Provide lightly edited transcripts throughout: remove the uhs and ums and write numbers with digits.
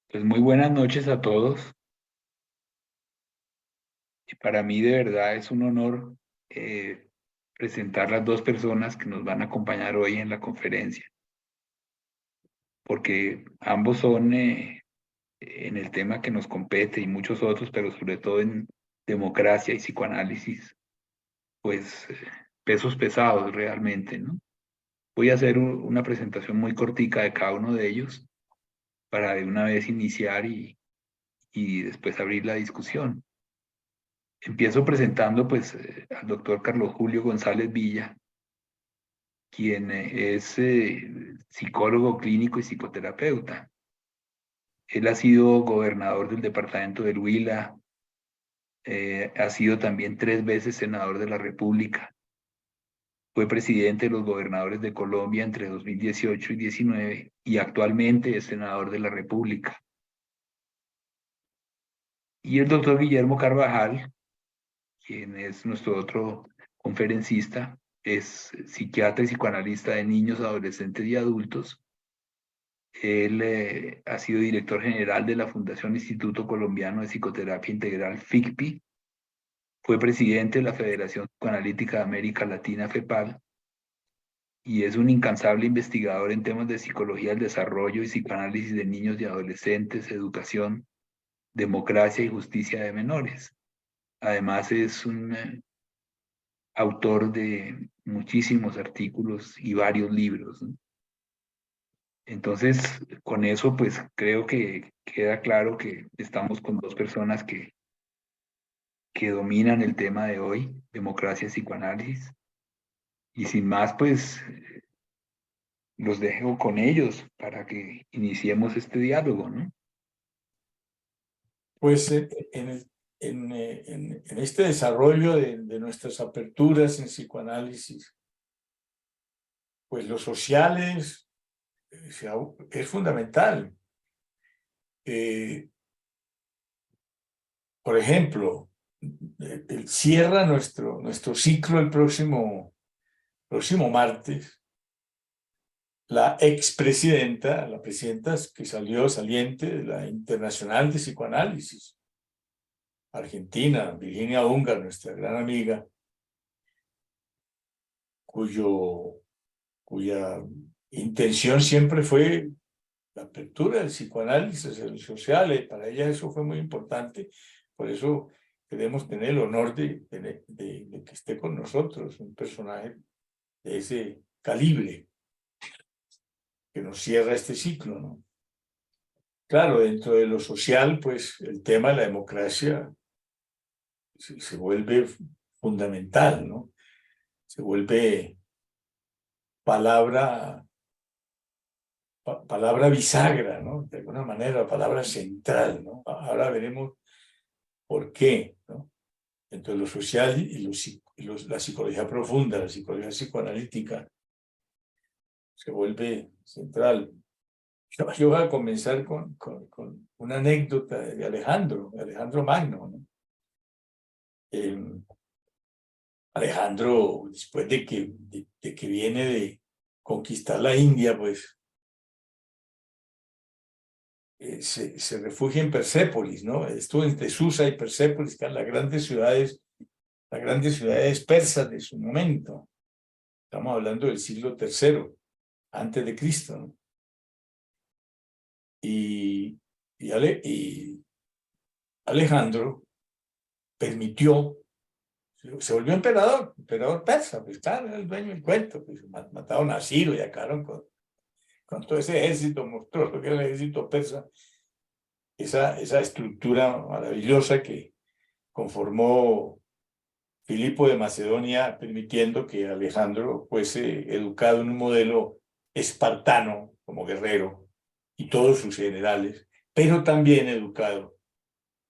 Pues muy buenas noches a todos. Y para mí de verdad es un honor eh, presentar las dos personas que nos van a acompañar hoy en la conferencia, porque ambos son en el tema que nos compete y muchos otros, pero sobre todo en democracia y psicoanálisis, pues pesos pesados realmente, ¿no? Voy a hacer una presentación muy cortica de cada uno de ellos para de una vez iniciar y después abrir la discusión. Empiezo presentando pues al doctor Carlos Julio González Villa, quien es psicólogo clínico y psicoterapeuta. Él ha sido gobernador del departamento del Huila, ha sido también 3 veces senador de la República, fue presidente de los gobernadores de Colombia entre 2018 y 19 y actualmente es senador de la República. Y el doctor Guillermo Carvajal, quien es nuestro otro conferencista, es psiquiatra y psicoanalista de niños, adolescentes y adultos. Él ha sido director general de la Fundación Instituto Colombiano de Psicoterapia Integral, FICPI. Fue presidente de la Federación Psicoanalítica de América Latina, FEPAL, y es un incansable investigador en temas de psicología del desarrollo y psicoanálisis de niños y adolescentes, educación, democracia y justicia de menores. Además, es un autor de muchísimos artículos y varios libros, ¿no? Entonces, con eso, pues creo que queda claro que estamos con dos personas que dominan el tema de hoy, democracia y psicoanálisis. Y sin más, pues los dejo con ellos para que iniciemos este diálogo, ¿no? Pues en este desarrollo de nuestras aperturas en psicoanálisis, pues lo social es fundamental. Por ejemplo, cierra nuestro ciclo el próximo martes la presidenta que salió saliente de la Internacional de Psicoanálisis, Argentina, Virginia Ungar, nuestra gran amiga, cuya intención siempre fue la apertura del psicoanálisis, el social. Para ella eso fue muy importante. Por eso queremos tener el honor de que esté con nosotros, un personaje de ese calibre que nos cierra este ciclo, ¿no? Claro, dentro de lo social, pues el tema de la democracia se vuelve fundamental, ¿no? Se vuelve palabra palabra bisagra, ¿no? De alguna manera, palabra central, ¿no? Ahora veremos por qué, ¿no? Entre lo social la psicología profunda, la psicología psicoanalítica, se vuelve central. Yo voy a comenzar con una anécdota de Alejandro Magno, ¿no? Alejandro, después de que viene de conquistar la India, pues se refugia en Persépolis, ¿no? Estuvo entre Susa y Persépolis, que eran las grandes ciudades persas de su momento. Estamos hablando del siglo III antes de Cristo, ¿no? Y, y Alejandro permitió, se volvió emperador persa, pues claro, era el dueño del cuento, pues mataron a Ciro y acabaron con todo ese ejército monstruoso que era el ejército persa, esa estructura maravillosa que conformó Filipo de Macedonia, permitiendo que Alejandro fuese educado en un modelo espartano como guerrero y todos sus generales, pero también educado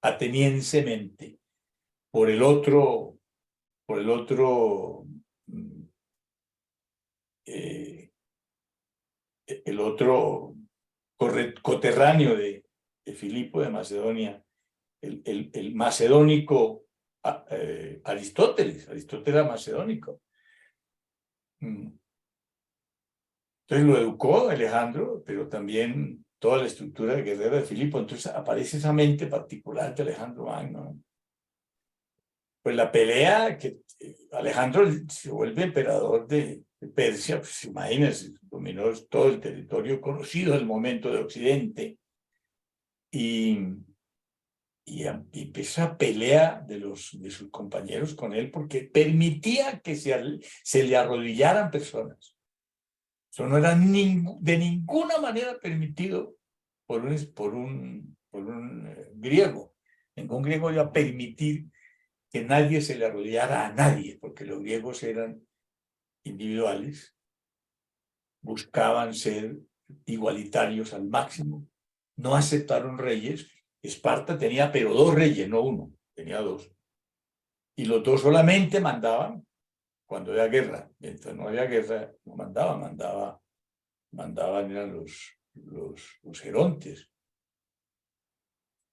ateniensemente por por el otro, eh, el otro coterráneo de Filipo de Macedonia, el macedónico Aristóteles era macedónico. Entonces lo educó Alejandro, pero también toda la estructura guerrera de Filipo. Entonces aparece esa mente particular de Alejandro Magno. Pues la pelea que Alejandro se vuelve emperador de Persia, pues imagínense, dominó todo el territorio conocido del momento de Occidente, y empezó a pelea de sus compañeros con él porque permitía que se le arrodillaran personas. Eso no era de ninguna manera permitido por un griego. Ningún griego iba a permitir que nadie se le arrodillara a nadie, porque los griegos eran individuales, buscaban ser igualitarios al máximo, no aceptaron reyes. Esparta tenía pero 2 reyes, no 1, tenía 2. Y los 2 solamente mandaban cuando había guerra. Mientras no había guerra, no mandaban eran los gerontes.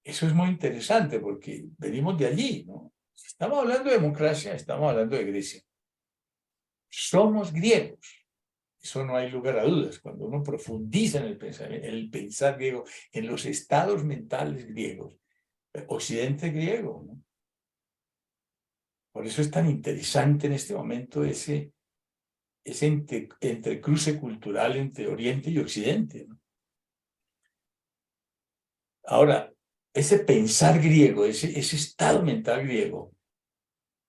Eso es muy interesante porque venimos de allí, ¿no? Si estamos hablando de democracia, estamos hablando de Grecia. Somos griegos. Eso no hay lugar a dudas. Cuando uno profundiza en el pensar griego, en los estados mentales griegos, Occidente griego, ¿no? Por eso es tan interesante en este momento ese entrecruce cultural entre Oriente y Occidente, ¿no? Ahora, ese pensar griego, ese estado mental griego,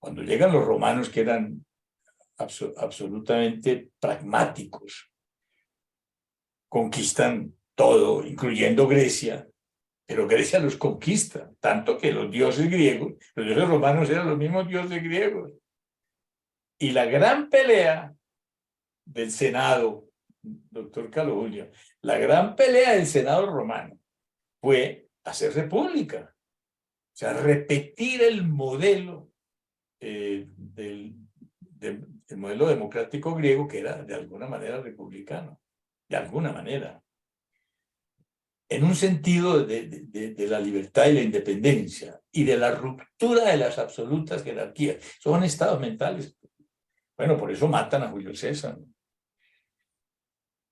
cuando llegan los romanos, que eran absolutamente pragmáticos, conquistan todo, incluyendo Grecia, pero Grecia los conquista, tanto que los dioses griegos, los dioses romanos eran los mismos dioses griegos. Y la gran pelea del Senado, doctor Carlo Julio, la gran pelea del Senado romano fue hacer república, o sea, repetir el modelo del modelo democrático griego, que era de alguna manera republicano, de alguna manera, en un sentido de la libertad y la independencia y de la ruptura de las absolutas jerarquías. Son estados mentales. Bueno, por eso matan a Julio César, ¿no?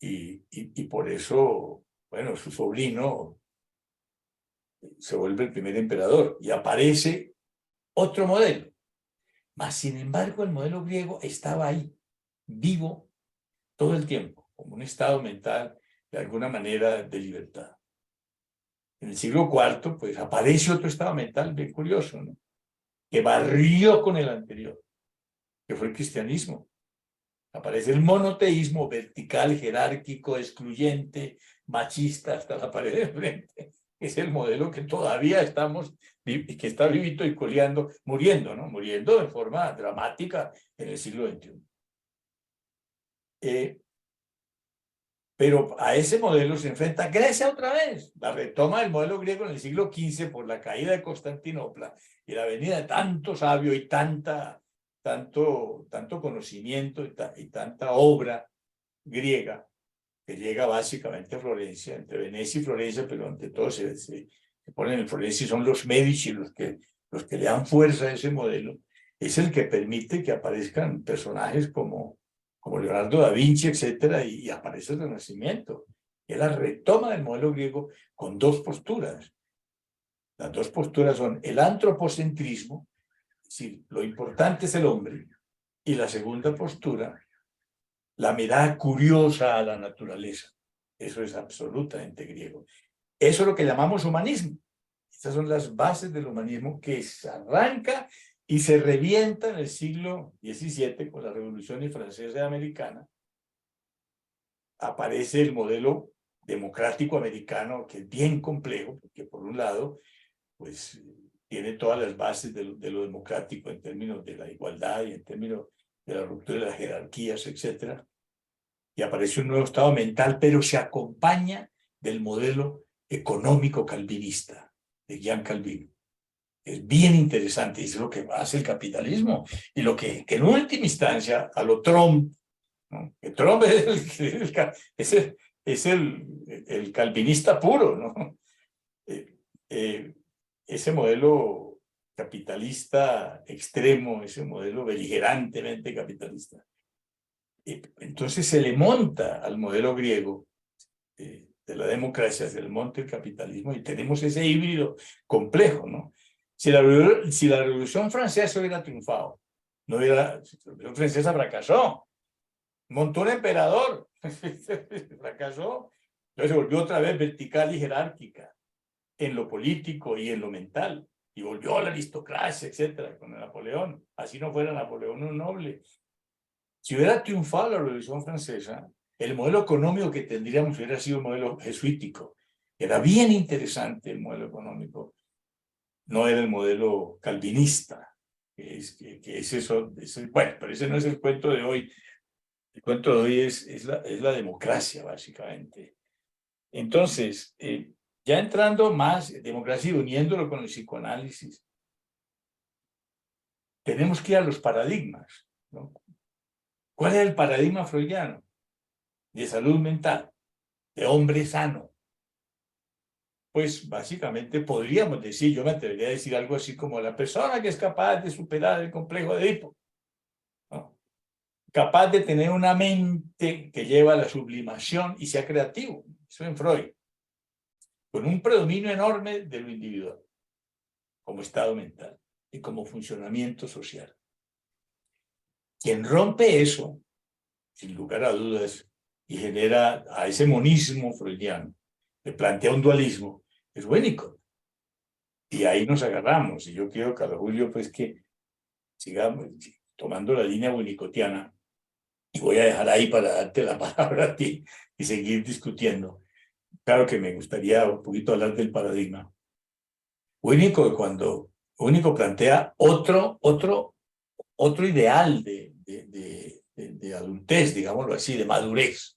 Y por eso, bueno, su sobrino se vuelve el primer emperador y aparece otro modelo. Mas, sin embargo, el modelo griego estaba ahí, vivo todo el tiempo, como un estado mental de alguna manera de libertad. En el siglo IV, pues aparece otro estado mental bien curioso, ¿no? Que barrió con el anterior, que fue el cristianismo. Aparece el monoteísmo vertical, jerárquico, excluyente, machista hasta la pared de frente. Es el modelo que todavía que está vivito y coleando, muriendo, ¿no? Muriendo de forma dramática en el siglo XXI. Pero a ese modelo se enfrenta Grecia otra vez. La retoma del modelo griego en el siglo XV por la caída de Constantinopla y la venida de tanto sabio y tanto conocimiento y tanta obra griega que llega básicamente a Florencia, entre Venecia y Florencia, pero ante todo se ponen en Florencia y son los Medici los que le dan fuerza a ese modelo. Es el que permite que aparezcan personajes como Leonardo da Vinci, etcétera, y aparece el Renacimiento. Es la retoma del modelo griego con 2 posturas. Las 2 posturas son el antropocentrismo, es decir, lo importante es el hombre, y la segunda postura, la mirada curiosa a la naturaleza. Eso es absolutamente griego. Eso es lo que llamamos humanismo. Estas son las bases del humanismo que se arranca y se revienta en el siglo XVII con la Revolución Francesa y Americana. Aparece el modelo democrático americano, que es bien complejo, porque por un lado, pues tiene todas las bases de lo democrático en términos de la igualdad y en términos de la ruptura de las jerarquías, etcétera. Y aparece un nuevo estado mental, pero se acompaña del modelo económico calvinista de Jean Calvin. Es bien interesante, y es lo que hace el capitalismo y lo que en última instancia a lo Trump, ¿no? Que Trump es el calvinista puro, ¿no? Ese modelo capitalista extremo, ese modelo beligerantemente capitalista. Entonces se le monta al modelo griego de la democracia hacia el monte del capitalismo, y tenemos ese híbrido complejo, ¿no? Si la Revolución Francesa hubiera triunfado, si la Revolución Francesa fracasó, montó un emperador, fracasó, entonces se volvió otra vez vertical y jerárquica en lo político y en lo mental, y volvió a la aristocracia, etcétera, con Napoleón. Así no fuera Napoleón un noble. Si hubiera triunfado la Revolución Francesa, el modelo económico que tendríamos hubiera sido un modelo jesuítico. Era bien interesante el modelo económico. No era el modelo calvinista, que es eso. Bueno, pero ese no es el cuento de hoy. El cuento de hoy es la democracia, básicamente. Entonces, ya entrando más en democracia y uniéndolo con el psicoanálisis, tenemos que ir a los paradigmas, ¿no? ¿Cuál es el paradigma freudiano de salud mental, de hombre sano? Pues básicamente podríamos decir, yo me atrevería a decir algo así como la persona que es capaz de superar el complejo de Edipo, ¿no? Capaz de tener una mente que lleva a la sublimación y sea creativo, eso en Freud, con un predominio enorme de lo individual, como estado mental y como funcionamiento social. Quien rompe eso, sin lugar a dudas, y genera a ese monismo freudiano, le plantea un dualismo, es Winnicott. Y ahí nos agarramos. Y yo quiero, Carlos Julio, pues que sigamos tomando la línea winnicottiana. Y voy a dejar ahí para darte la palabra a ti y seguir discutiendo. Claro que me gustaría un poquito hablar del paradigma. Winnicott, cuando Winnicott plantea otro ideal de adultez, digámoslo así, de madurez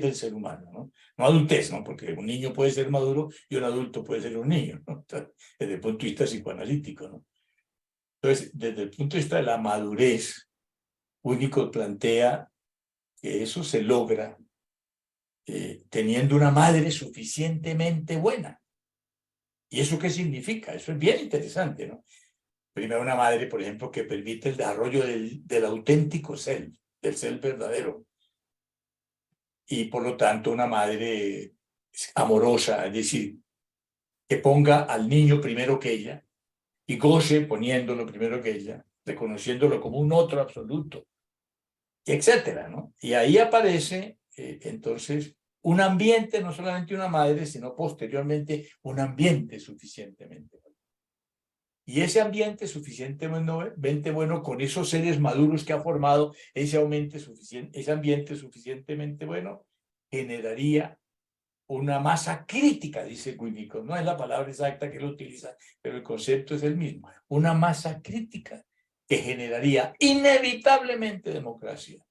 del ser humano, ¿no? No adultez, ¿no? Porque un niño puede ser maduro y un adulto puede ser un niño, ¿no? Desde el punto de vista psicoanalítico, ¿no? Entonces, desde el punto de vista de la madurez, Winnicott plantea que eso se logra teniendo una madre suficientemente buena. ¿Y eso qué significa? Eso es bien interesante, ¿no? Primero, una madre, por ejemplo, que permite el desarrollo del auténtico self, del self verdadero. Y por lo tanto, una madre amorosa, es decir, que ponga al niño primero que ella y goce poniéndolo primero que ella, reconociéndolo como un otro absoluto, etcétera, ¿no? Y ahí aparece, entonces, un ambiente, no solamente una madre, sino posteriormente un ambiente suficientemente bueno. Y ese ambiente suficientemente bueno, con esos seres maduros que ha formado, ese ambiente suficientemente bueno, generaría una masa crítica, dice Winnicott. No es la palabra exacta que él utiliza, pero el concepto es el mismo. Una masa crítica que generaría inevitablemente democracia.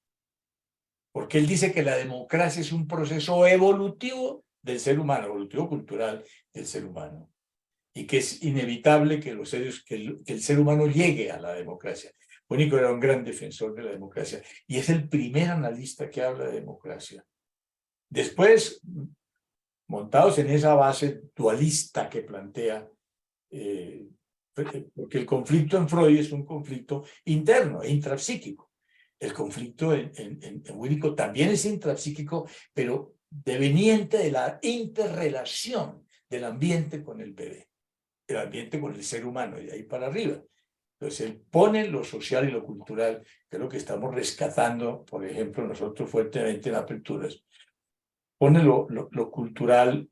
Porque él dice que la democracia es un proceso evolutivo del ser humano, evolutivo cultural del ser humano, y que es inevitable que el ser humano llegue a la democracia. Winnicott era un gran defensor de la democracia y es el primer analista que habla de democracia. Después, montados en esa base dualista que plantea, porque el conflicto en Freud es un conflicto interno e intrapsíquico. El conflicto en Winnicott también es intrapsíquico, pero deveniente de la interrelación del ambiente con el bebé, el ambiente con el ser humano, y de ahí para arriba. Entonces, él pone lo social y lo cultural, que es lo que estamos rescatando, por ejemplo, nosotros fuertemente en Aperturas. Pone lo cultural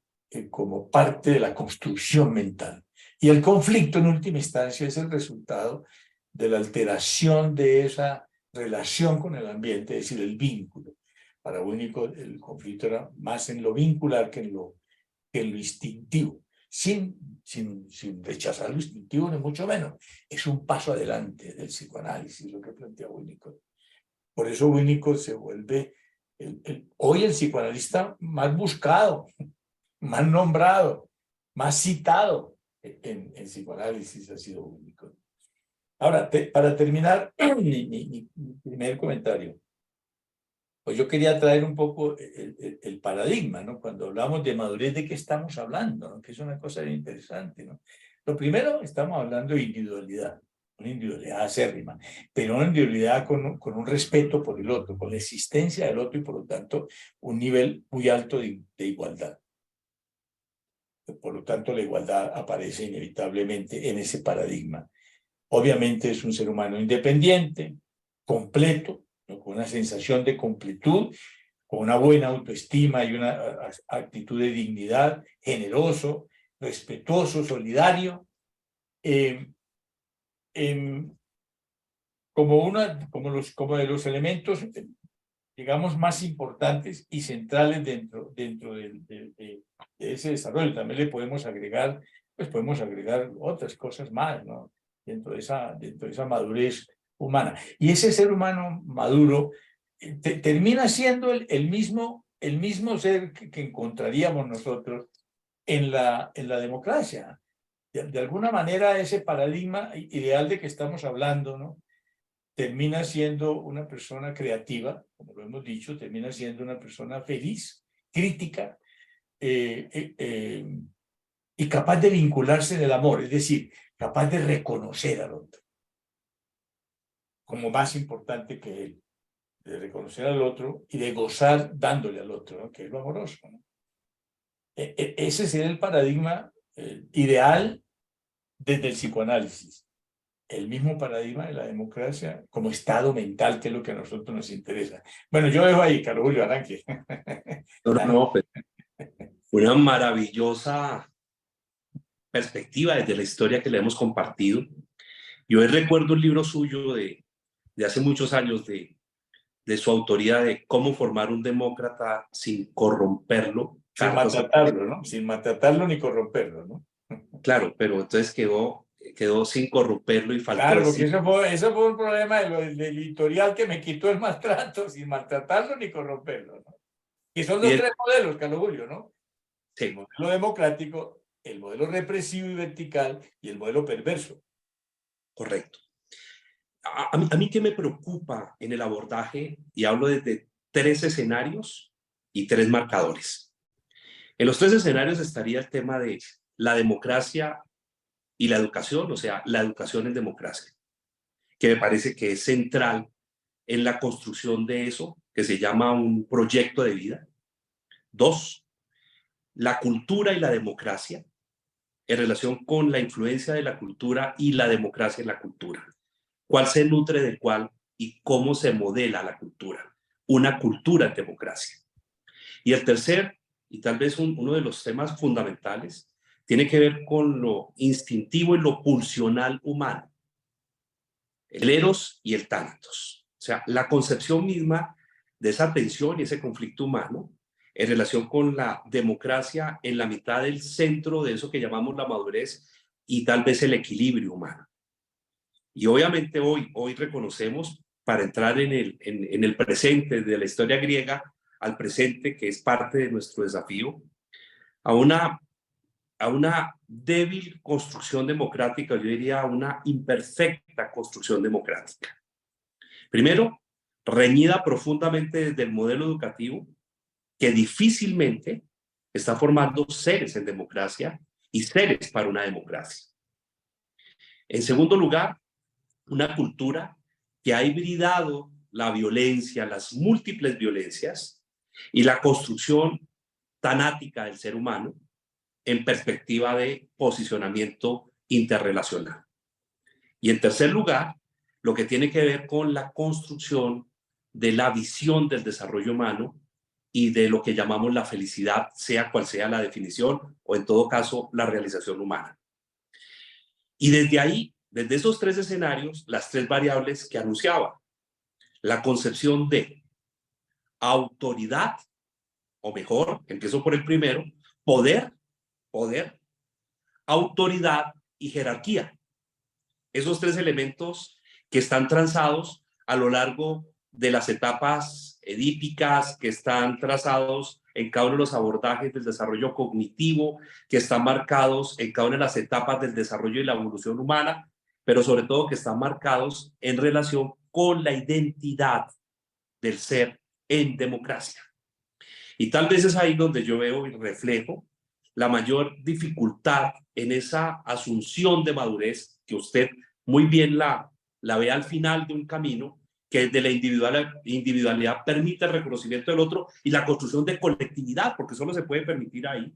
como parte de la construcción mental. Y el conflicto, en última instancia, es el resultado de la alteración de esa relación con el ambiente, es decir, el vínculo. Para Winnicott, el conflicto era más en lo vincular que en lo instintivo, sin rechazar lo instintivo, ni mucho menos. Es un paso adelante del psicoanálisis, lo que plantea Winnicott. Por eso Winnicott se vuelve hoy el psicoanalista más buscado, más nombrado, más citado en psicoanálisis ha sido Winnicott. Ahora, para terminar mi primer comentario, pues yo quería traer un poco el paradigma, ¿no? Cuando hablamos de madurez, ¿de qué estamos hablando? ¿No? Que es una cosa bien interesante, ¿no? Lo primero, estamos hablando de individualidad. una individualidad acérrima, pero una individualidad con un respeto por el otro, con la existencia del otro y por lo tanto un nivel muy alto de igualdad. Por lo tanto, la igualdad aparece inevitablemente en ese paradigma. Obviamente es un ser humano independiente, completo, ¿no? Con una sensación de completud, con una buena autoestima y una actitud de dignidad, generoso, respetuoso, solidario, eh, como de los elementos, digamos, más importantes y centrales dentro de ese desarrollo. También le podemos agregar, pues podemos agregar otras cosas más, ¿no? Dentro de esa madurez humana. Y ese ser humano maduro termina siendo el mismo ser que encontraríamos nosotros en la democracia. De alguna manera, ese paradigma ideal de que estamos hablando, ¿no? Termina siendo una persona creativa, como lo hemos dicho, termina siendo una persona feliz, crítica y capaz de vincularse en el amor, es decir, capaz de reconocer al otro como más importante que él, de reconocer al otro y de gozar dándole al otro, ¿no? Que es lo amoroso, ¿no? Ese sería el paradigma ideal desde el psicoanálisis. El mismo paradigma de la democracia como estado mental, que es lo que a nosotros nos interesa. Bueno, yo dejo ahí, Carlos Julio, arranque. No, no, no, pues, una maravillosa perspectiva desde la historia que le hemos compartido. Yo recuerdo un libro suyo de hace muchos años, de su autoría, de cómo formar un demócrata sin corromperlo. Sin maltratarlo, ¿no? Sin maltratarlo ni corromperlo, ¿no? Claro, pero entonces quedó sin corromperlo y faltó Claro, porque decir. eso fue un problema del editorial que me quitó el maltrato, sin maltratarlo ni corromperlo, ¿no? Y son los Y tres modelos, Carlos Julio, ¿no? El sí, modelo democrático, el modelo represivo y vertical y el modelo perverso. correcto. A mí qué me preocupa en el abordaje, y hablo desde 3 escenarios y 3 marcadores. En los 3 escenarios estaría el tema de la democracia y la educación, o sea, la educación en democracia, que me parece que es central en la construcción de eso, que se llama un proyecto de vida. 2, la cultura y la democracia, en relación con la influencia de la cultura y la democracia en la cultura. ¿Cuál se nutre de cuál y cómo se modela la cultura? Una cultura en democracia. Y el tercer, y tal vez uno de los temas fundamentales, tiene que ver con lo instintivo y lo pulsional humano, el eros y el tánatos. O sea, la concepción misma de esa tensión y ese conflicto humano en relación con la democracia en la mitad del centro de eso que llamamos la madurez y tal vez el equilibrio humano. Y obviamente hoy reconocemos, para entrar en el presente, de la historia griega al presente, que es parte de nuestro desafío, a una débil construcción democrática, yo diría a una imperfecta construcción democrática. Primero, reñida profundamente desde el modelo educativo, que difícilmente está formando seres en democracia y seres para una democracia. En segundo lugar, una cultura que ha hibridado la violencia, las múltiples violencias y la construcción tanática del ser humano en perspectiva de posicionamiento interrelacional. Y en tercer lugar, lo que tiene que ver con la construcción de la visión del desarrollo humano y de lo que llamamos la felicidad, sea cual sea la definición o en todo caso la realización humana. Y desde ahí, desde esos 3 escenarios, las 3 variables que anunciaba, la concepción de autoridad, o mejor, empiezo por el primero, poder, autoridad y jerarquía. Esos 3 elementos que están transados a lo largo de las etapas edípicas, que están trazados en cada uno de los abordajes del desarrollo cognitivo, que están marcados en cada una de las etapas del desarrollo y la evolución humana, pero sobre todo que están marcados en relación con la identidad del ser en democracia. Y tal vez es ahí donde yo veo y reflejo la mayor dificultad en esa asunción de madurez que usted muy bien la ve al final de un camino que desde la individualidad permite el reconocimiento del otro y la construcción de colectividad, porque solo se puede permitir ahí,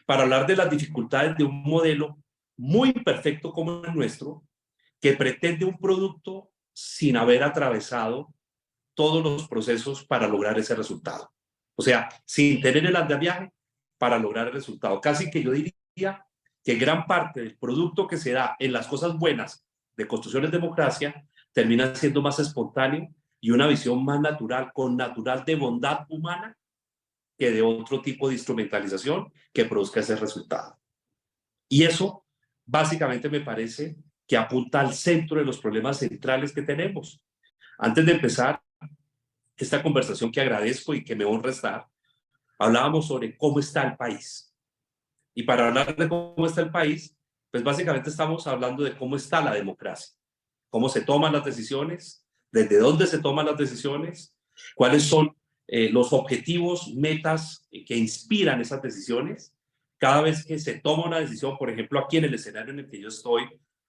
para hablar de las dificultades de un modelo muy imperfecto como el nuestro, que pretende un producto sin haber atravesado todos los procesos para lograr ese resultado. O sea, sin tener el andamiaje para lograr el resultado. Casi que yo diría que gran parte del producto que se da en las cosas buenas de construcción en democracia termina siendo más espontáneo y una visión más natural, con natural de bondad humana, que de otro tipo de instrumentalización que produzca ese resultado. Y eso básicamente me parece que apunta al centro de los problemas centrales que tenemos. Antes de empezar esta conversación, que agradezco y que me honra estar, hablábamos sobre cómo está el país. Y para hablar de cómo está el país, pues básicamente estamos hablando de cómo está la democracia, cómo se toman las decisiones, desde dónde se toman las decisiones, cuáles son los objetivos, metas que inspiran esas decisiones. Cada vez que se toma una decisión, por ejemplo, aquí en el escenario en el que yo estoy,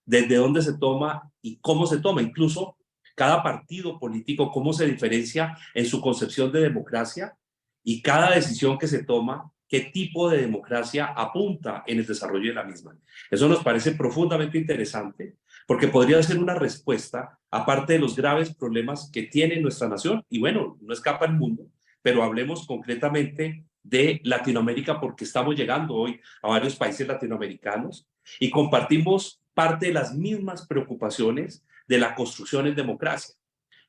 desde dónde se toma y cómo se toma, incluso cada partido político, cómo se diferencia en su concepción de democracia, y cada decisión que se toma, qué tipo de democracia apunta en el desarrollo de la misma. Eso nos parece profundamente interesante, porque podría ser una respuesta, aparte de los graves problemas que tiene nuestra nación, y bueno, no escapa el mundo, pero hablemos concretamente de Latinoamérica, porque estamos llegando hoy a varios países latinoamericanos y compartimos parte de las mismas preocupaciones de la construcción en democracia.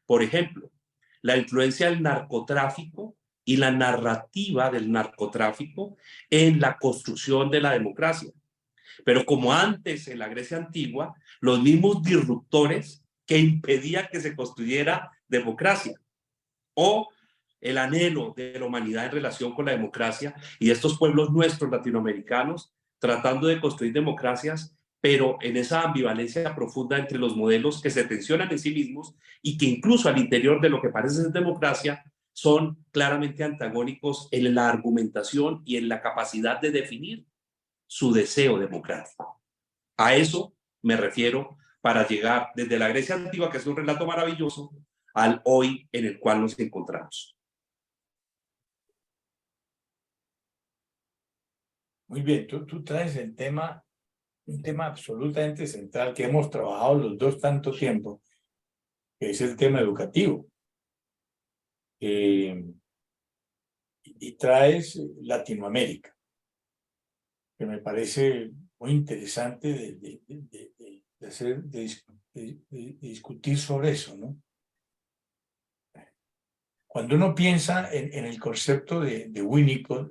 Por ejemplo, la influencia del narcotráfico y la narrativa del narcotráfico en la construcción de la democracia. Pero como antes en la Grecia antigua, los mismos disruptores que impedían que se construyera democracia, o el anhelo de la humanidad en relación con la democracia y de estos pueblos nuestros latinoamericanos tratando de construir democracias, pero en esa ambivalencia profunda entre los modelos que se tensionan en sí mismos y que incluso al interior de lo que parece ser democracia son claramente antagónicos en la argumentación y en la capacidad de definir su deseo democrático. A eso me refiero para llegar desde la Grecia antigua, que es un relato maravilloso, al hoy en el cual nos encontramos. Muy bien, tú traes el tema, un tema absolutamente central que hemos trabajado los dos tanto tiempo, que es el tema educativo. Y traes Latinoamérica, que me parece muy interesante de discutir sobre eso, ¿no? Cuando uno piensa en el concepto de Winnicott,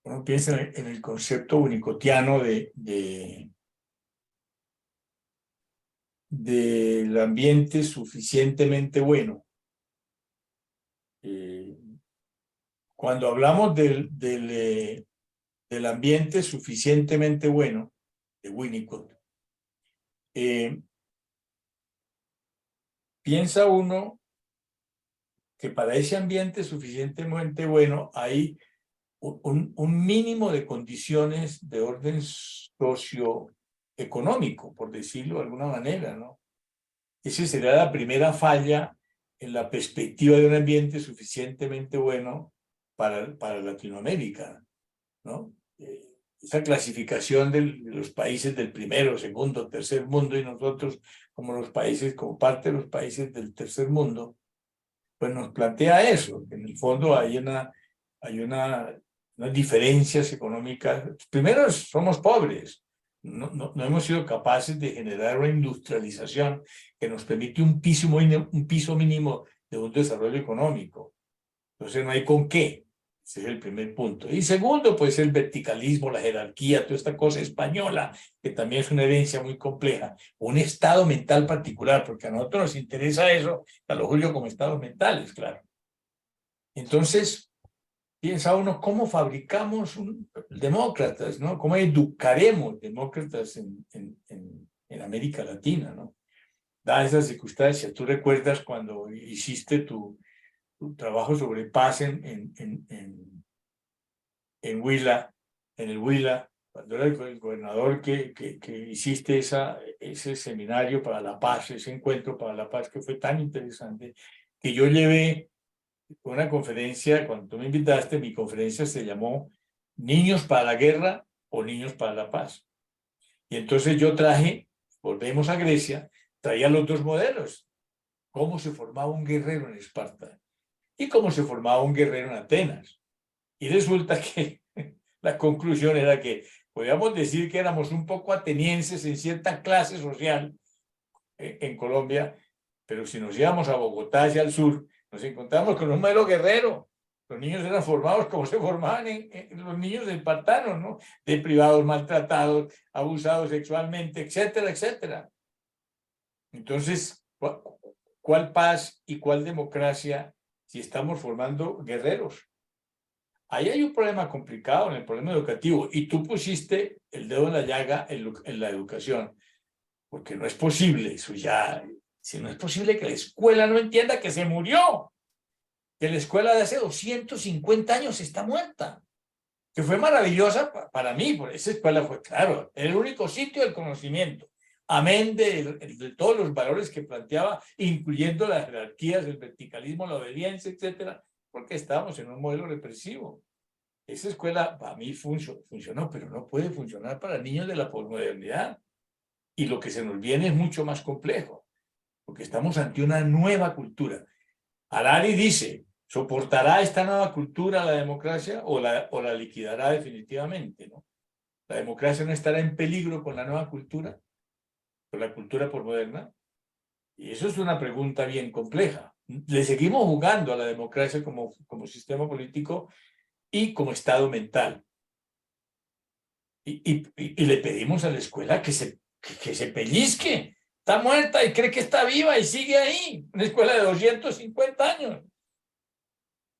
uno piensa en el concepto winnicottiano del ambiente suficientemente bueno. Cuando hablamos del ambiente suficientemente bueno de Winnicott, piensa uno que para ese ambiente suficientemente bueno hay un mínimo de condiciones de orden socioeconómico, por decirlo de alguna manera, ¿no? Esa sería la primera falla en la perspectiva de un ambiente suficientemente bueno para Latinoamérica, ¿no? Esa clasificación de los países del primero, segundo, tercer mundo, y nosotros como los países, como parte de los países del tercer mundo, pues nos plantea eso, que en el fondo hay unas diferencias económicas. Primero, somos pobres, no hemos sido capaces de generar una industrialización que nos permite un piso mínimo de un desarrollo económico. Entonces no hay con qué. Ese es el primer punto. Y segundo, pues el verticalismo, la jerarquía, toda esta cosa española, que también es una herencia muy compleja. Un estado mental particular, porque a nosotros nos interesa eso, a lo Julio, como estados mentales, claro. Entonces, piensa uno, ¿cómo fabricamos demócratas, ¿no? ¿Cómo educaremos demócratas en América Latina, ¿no? Dadas esas circunstancias, tú recuerdas cuando hiciste tu trabajo sobre paz en Huila, en el Huila, cuando era el gobernador, que hiciste ese seminario para la paz, ese encuentro para la paz que fue tan interesante, que yo llevé una conferencia, cuando tú me invitaste, mi conferencia se llamó Niños para la Guerra o Niños para la Paz. Y entonces yo traje, volvemos a Grecia, traía los dos modelos, cómo se formaba un guerrero en Esparta y cómo se formaba un guerrero en Atenas. Y resulta que la conclusión era que podíamos decir que éramos un poco atenienses en cierta clase social en Colombia, pero si nos íbamos a Bogotá, hacia el sur, nos encontramos con un modelo guerrero. Los niños eran formados como se formaban los niños espartanos, ¿no? Deprivados, maltratados, abusados sexualmente, etcétera, etcétera. Entonces, ¿cuál paz y cuál democracia si estamos formando guerreros? Ahí hay un problema complicado en el problema educativo, y tú pusiste el dedo en la llaga en la educación, porque no es posible, eso ya, si no es posible que la escuela no entienda que se murió, que la escuela de hace 250 años está muerta, que fue maravillosa para mí, porque esa escuela fue, claro, el único sitio del conocimiento, amén de todos los valores que planteaba, incluyendo las jerarquías, el verticalismo, la obediencia, etcétera, porque estábamos en un modelo represivo. Esa escuela para mí funcionó, pero no puede funcionar para niños de la posmodernidad. Y lo que se nos viene es mucho más complejo, porque estamos ante una nueva cultura. Harari dice, ¿soportará esta nueva cultura la democracia o la liquidará definitivamente, ¿no? ¿La democracia no estará en peligro con la nueva cultura, con la cultura posmoderna? Y eso es una pregunta bien compleja. Le seguimos jugando a la democracia como sistema político y como estado mental. Y le pedimos a la escuela que se pellizque. Está muerta y cree que está viva y sigue ahí. Una escuela de 250 años.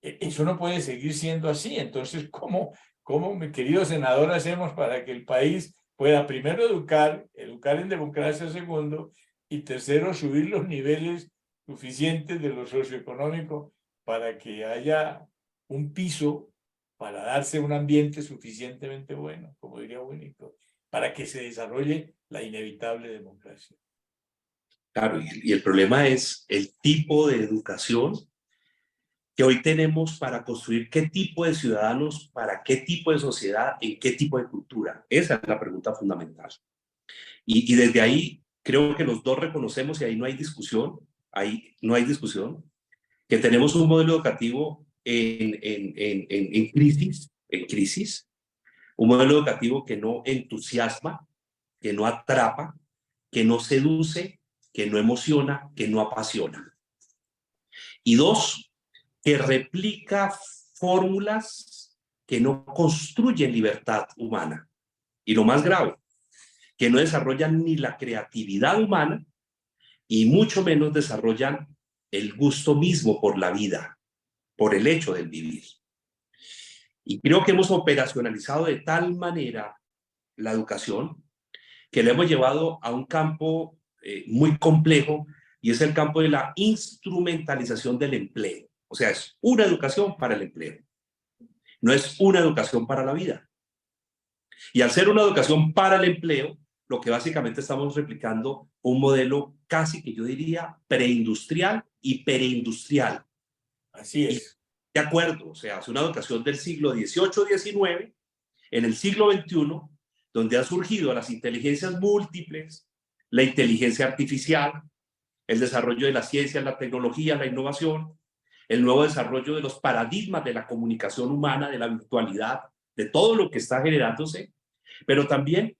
Eso no puede seguir siendo así. Entonces, ¿cómo, mi querido senador, hacemos para que el país pueda, primero, educar en democracia, segundo, y tercero, subir los niveles suficientes de lo socioeconómico para que haya un piso para darse un ambiente suficientemente bueno, como diría Winnicott, para que se desarrolle la inevitable democracia? Claro, y el problema es el tipo de educación que hoy tenemos para construir qué tipo de ciudadanos, para qué tipo de sociedad, en qué tipo de cultura. Esa es la pregunta fundamental. Y desde ahí creo que los dos reconocemos, y ahí no hay discusión, que tenemos un modelo educativo en crisis, un modelo educativo que no entusiasma, que no atrapa, que no seduce, que no emociona, que no apasiona. Y dos, que replica fórmulas que no construyen libertad humana. Y lo más grave, que no desarrollan ni la creatividad humana y mucho menos desarrollan el gusto mismo por la vida, por el hecho del vivir. Y creo que hemos operacionalizado de tal manera la educación que la hemos llevado a un campo muy complejo, y es el campo de la instrumentalización del empleo. O sea, es una educación para el empleo, no es una educación para la vida. Y al ser una educación para el empleo, lo que básicamente estamos replicando un modelo casi que yo diría preindustrial y pereindustrial. Así es. Y, de acuerdo, o sea, es una educación del siglo XVIII-XIX, en el siglo XXI, donde han surgido las inteligencias múltiples, la inteligencia artificial, el desarrollo de la ciencia, la tecnología, la innovación, el nuevo desarrollo de los paradigmas de la comunicación humana, de la virtualidad, de todo lo que está generándose, pero también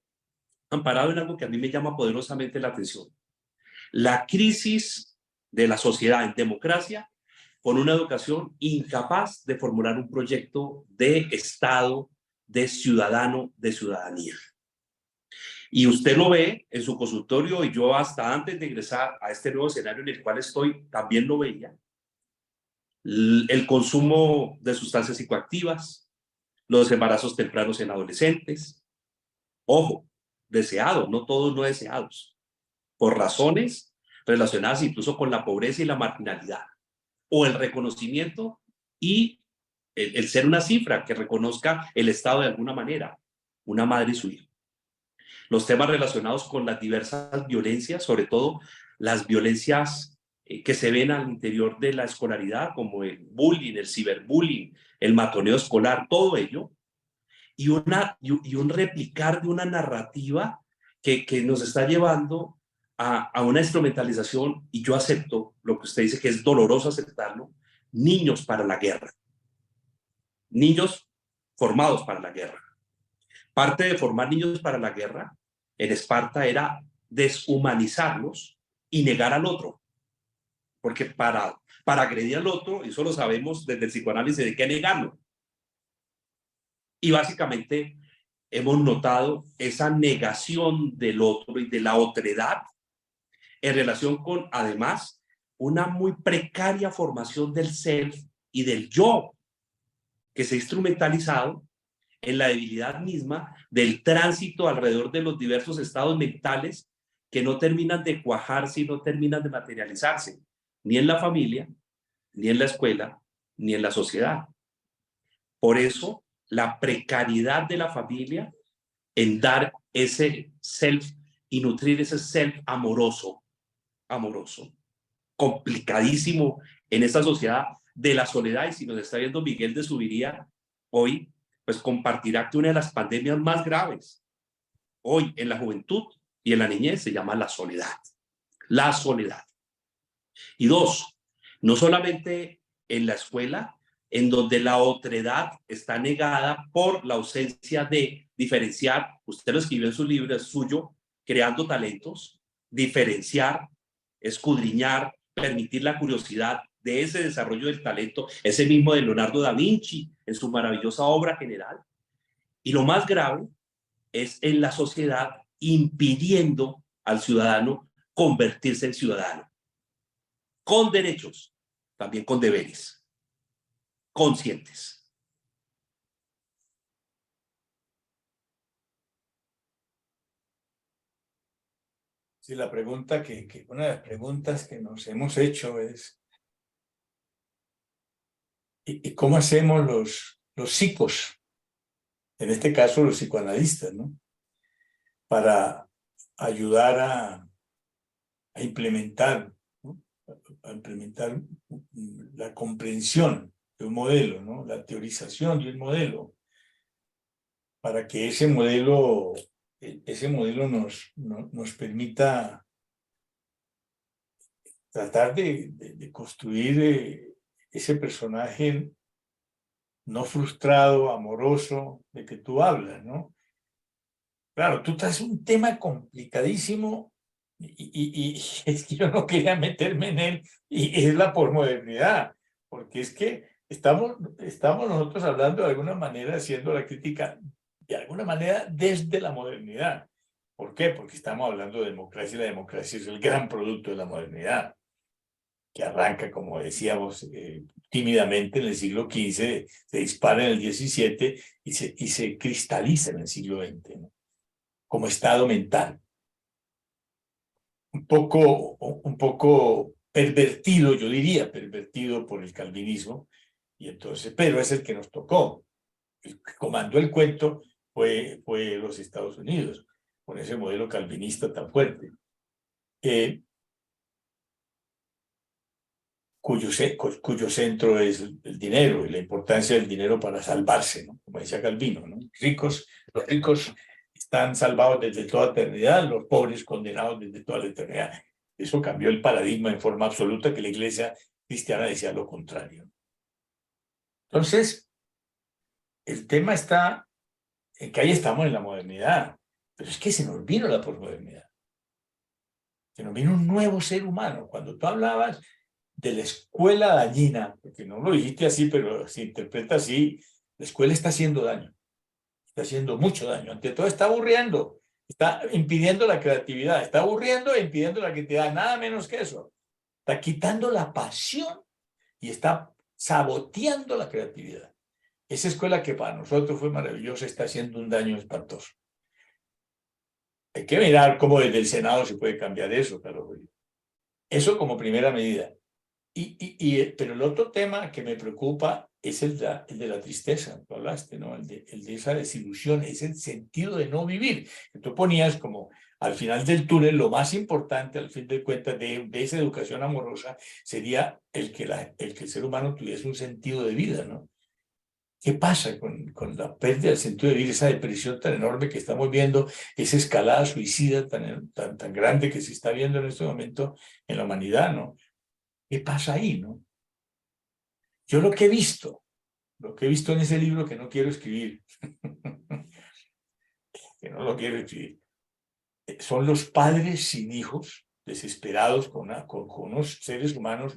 amparado en algo que a mí me llama poderosamente la atención: la crisis de la sociedad en democracia con una educación incapaz de formular un proyecto de Estado, de ciudadano, de ciudadanía. Y usted lo ve en su consultorio, y yo hasta antes de ingresar a este nuevo escenario en el cual estoy, también lo veía. El consumo de sustancias psicoactivas, los embarazos tempranos en adolescentes, ojo, deseados, no todos no deseados, por razones relacionadas incluso con la pobreza y la marginalidad, o el reconocimiento y el ser una cifra que reconozca el Estado de alguna manera. una madre y su hijo. Los temas relacionados con las diversas violencias, sobre todo las violencias que se ven al interior de la escolaridad, como el bullying, el ciberbullying, el matoneo escolar, todo ello, y un replicar de una narrativa que nos está llevando a una instrumentalización, y yo acepto lo que usted dice, que es doloroso aceptarlo, niños para la guerra, niños formados para la guerra. Parte de formar niños para la guerra en Esparta era deshumanizarlos y negar al otro, porque para agredir al otro, eso lo sabemos desde el psicoanálisis, hay que negarlo. Y básicamente hemos notado esa negación del otro y de la otredad en relación con, además, una muy precaria formación del self y del yo, que se ha instrumentalizado en la debilidad misma del tránsito alrededor de los diversos estados mentales que no terminan de cuajarse y no terminan de materializarse, ni en la familia, ni en la escuela, ni en la sociedad. Por eso, la precariedad de la familia en dar ese self y nutrir ese self amoroso, complicadísimo en esta sociedad de la soledad. Y si nos está viendo Miguel de Subiría hoy, pues compartirá que una de las pandemias más graves hoy en la juventud y en la niñez se llama la soledad. La soledad. Y dos, no solamente en la escuela, en donde la otredad está negada por la ausencia de diferenciar, usted lo escribió en su libro, es suyo, creando talentos, diferenciar, escudriñar, permitir la curiosidad de ese desarrollo del talento, ese mismo de Leonardo da Vinci en su maravillosa obra general. Y lo más grave es en la sociedad impidiendo al ciudadano convertirse en ciudadano, con derechos, también con deberes, conscientes. Sí, la pregunta una de las preguntas que nos hemos hecho es ¿y cómo hacemos los psicos, en este caso los psicoanalistas, ¿no? Para ayudar a implementar, ¿no? A implementar la comprensión de un modelo, ¿no? La teorización de un modelo, para que ese modelo nos permita tratar de construir ese personaje no frustrado, amoroso, de que tú hablas, ¿no? Claro, tú traes un tema complicadísimo y es que yo no quería meterme en él, y es la posmodernidad, porque es que estamos nosotros hablando de alguna manera, haciendo la crítica de alguna manera desde la modernidad. ¿Por qué? Porque estamos hablando de democracia, y la democracia es el gran producto de la modernidad, que arranca, como decíamos, tímidamente en el siglo XV, se dispara en el XVII y se cristaliza en el siglo XX, ¿no? Como estado mental. Un poco pervertido, yo diría, pervertido por el calvinismo, y entonces, pero es el que nos tocó. El que comandó el cuento fue los Estados Unidos, con ese modelo calvinista tan fuerte. Cuyo centro es el dinero y la importancia del dinero para salvarse, ¿no? Como decía Calvino, ¿no? Los ricos están salvados desde toda eternidad, los pobres condenados desde toda la eternidad. Eso cambió el paradigma en forma absoluta, que la iglesia cristiana decía lo contrario. Entonces, el tema está en que ahí estamos en la modernidad, pero es que se nos vino la posmodernidad. Se nos vino un nuevo ser humano. Cuando tú hablabas de la escuela dañina, porque no lo dijiste así, pero se interpreta así, la escuela está haciendo daño, está haciendo mucho daño. Ante todo está aburriendo, está impidiendo la creatividad, está aburriendo e impidiendo la creatividad, nada menos que eso. Está quitando la pasión y está saboteando la creatividad. Esa escuela que para nosotros fue maravillosa está haciendo un daño espantoso. Hay que mirar cómo desde el Senado se puede cambiar eso, claro. Eso como primera medida. Pero el otro tema que me preocupa es el de la tristeza, tú hablaste, ¿no? El de esa desilusión, es el sentido de no vivir. Que tú ponías como al final del túnel, lo más importante, al fin de cuentas, de esa educación amorosa, sería el que el ser humano tuviese un sentido de vida, ¿no? ¿Qué pasa con la pérdida del sentido de vivir, esa depresión tan enorme que estamos viendo, esa escalada suicida tan grande que se está viendo en este momento en la humanidad, ¿no? ¿Qué pasa ahí, no? Yo lo que he visto en ese libro que no quiero escribir, que no lo quiero escribir, son los padres sin hijos, desesperados con unos seres humanos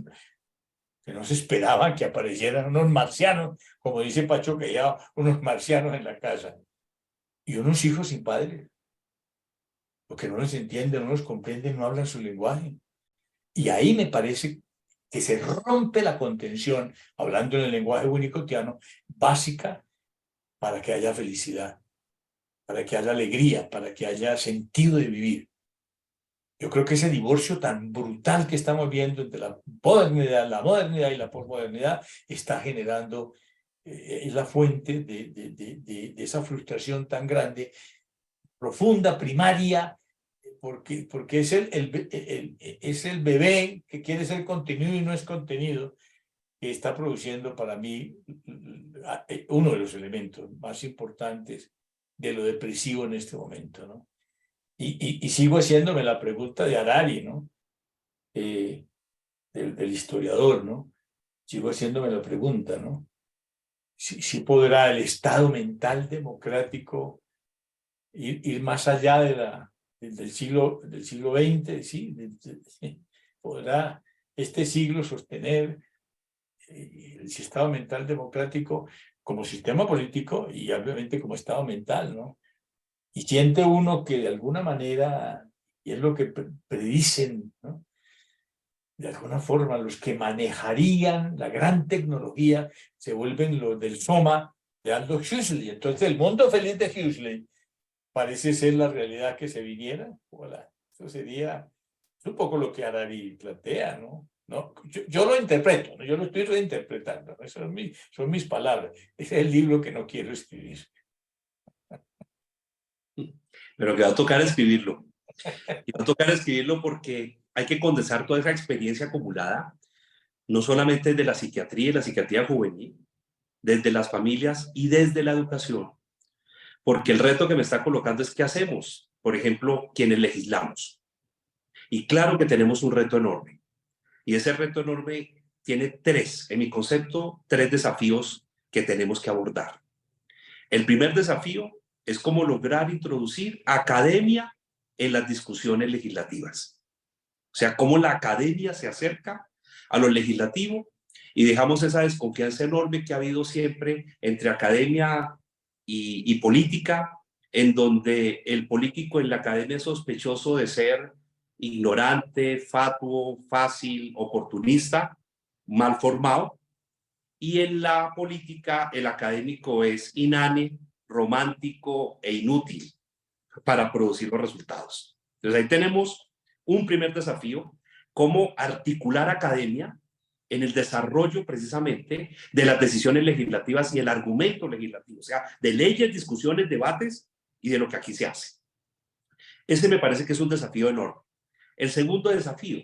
que no se esperaban que aparecieran unos marcianos, como dice Pacho, que ya unos marcianos en la casa, y unos hijos sin padres, porque no los entienden, no los comprenden, no hablan su lenguaje. Y ahí me parece que se rompe la contención, hablando en el lenguaje winnicottiano, básica para que haya felicidad, para que haya alegría, para que haya sentido de vivir. Yo creo que ese divorcio tan brutal que estamos viendo entre la modernidad y la posmodernidad está generando, es la fuente de esa frustración tan grande, profunda, primaria, porque es es el bebé que quiere ser contenido y no es contenido, que está produciendo para mí uno de los elementos más importantes de lo depresivo en este momento, ¿no? Y sigo haciéndome la pregunta de Harari, ¿no? Del historiador, ¿no? Sigo haciéndome la pregunta, ¿no? Si podrá el Estado mental democrático ir más allá del siglo XX, ¿sí? ¿Podrá este siglo sostener el Estado mental democrático como sistema político y obviamente como Estado mental, ¿no? Y siente uno que de alguna manera, y es lo que predicen, ¿no? De alguna forma, los que manejarían la gran tecnología se vuelven los del Soma de Aldous Huxley. Entonces, el mundo feliz de Huxley parece ser la realidad que se viniera. Voilà. Eso sería un poco lo que Harari plantea, ¿no? ¿No? Yo lo interpreto, ¿no? Yo lo estoy reinterpretando, ¿no? Son mis palabras. Ese es el libro que no quiero escribir. Pero que va a tocar escribirlo. Y va a tocar escribirlo porque hay que condensar toda esa experiencia acumulada, no solamente desde la psiquiatría y la psiquiatría juvenil, desde las familias y desde la educación. Porque el reto que me está colocando es qué hacemos, por ejemplo, quienes legislamos. Y claro que tenemos un reto enorme. Y ese reto enorme tiene en mi concepto, tres desafíos que tenemos que abordar. El primer desafío es cómo lograr introducir academia en las discusiones legislativas. O sea, cómo la academia se acerca a lo legislativo y dejamos esa desconfianza enorme que ha habido siempre entre academia y política, en donde el político en la academia es sospechoso de ser ignorante, fatuo, fácil, oportunista, mal formado, y en la política el académico es inane, romántico e inútil para producir los resultados. Entonces ahí tenemos un primer desafío, cómo articular academia en el desarrollo precisamente de las decisiones legislativas y el argumento legislativo, o sea, de leyes, discusiones, debates y de lo que aquí se hace. Ese me parece que es un desafío enorme. El segundo desafío,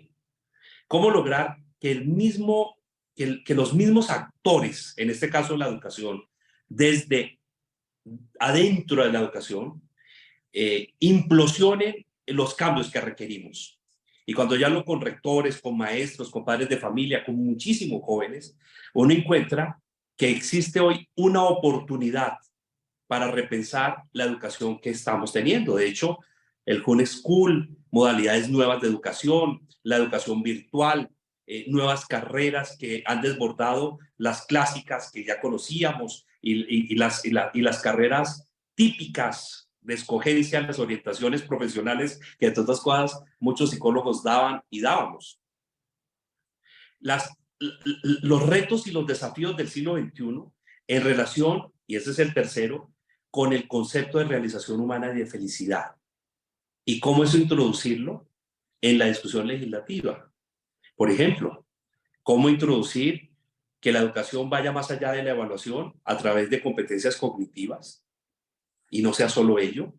cómo lograr que los mismos actores, en este caso la educación, desde adentro de la educación, implosionen los cambios que requerimos. Y cuando ya hablo con rectores, con maestros, con padres de familia, con muchísimos jóvenes, uno encuentra que existe hoy una oportunidad para repensar la educación que estamos teniendo. De hecho, el Home School, modalidades nuevas de educación, la educación virtual, nuevas carreras que han desbordado las clásicas que ya conocíamos y las carreras típicas de escogencia, las orientaciones profesionales que de todas cosas muchos psicólogos daban y dábamos. Los retos y los desafíos del siglo XXI en relación, y ese es el tercero, con el concepto de realización humana y de felicidad. ¿Y cómo eso introducirlo en la discusión legislativa? Por ejemplo, cómo introducir que la educación vaya más allá de la evaluación a través de competencias cognitivas y no sea solo ello,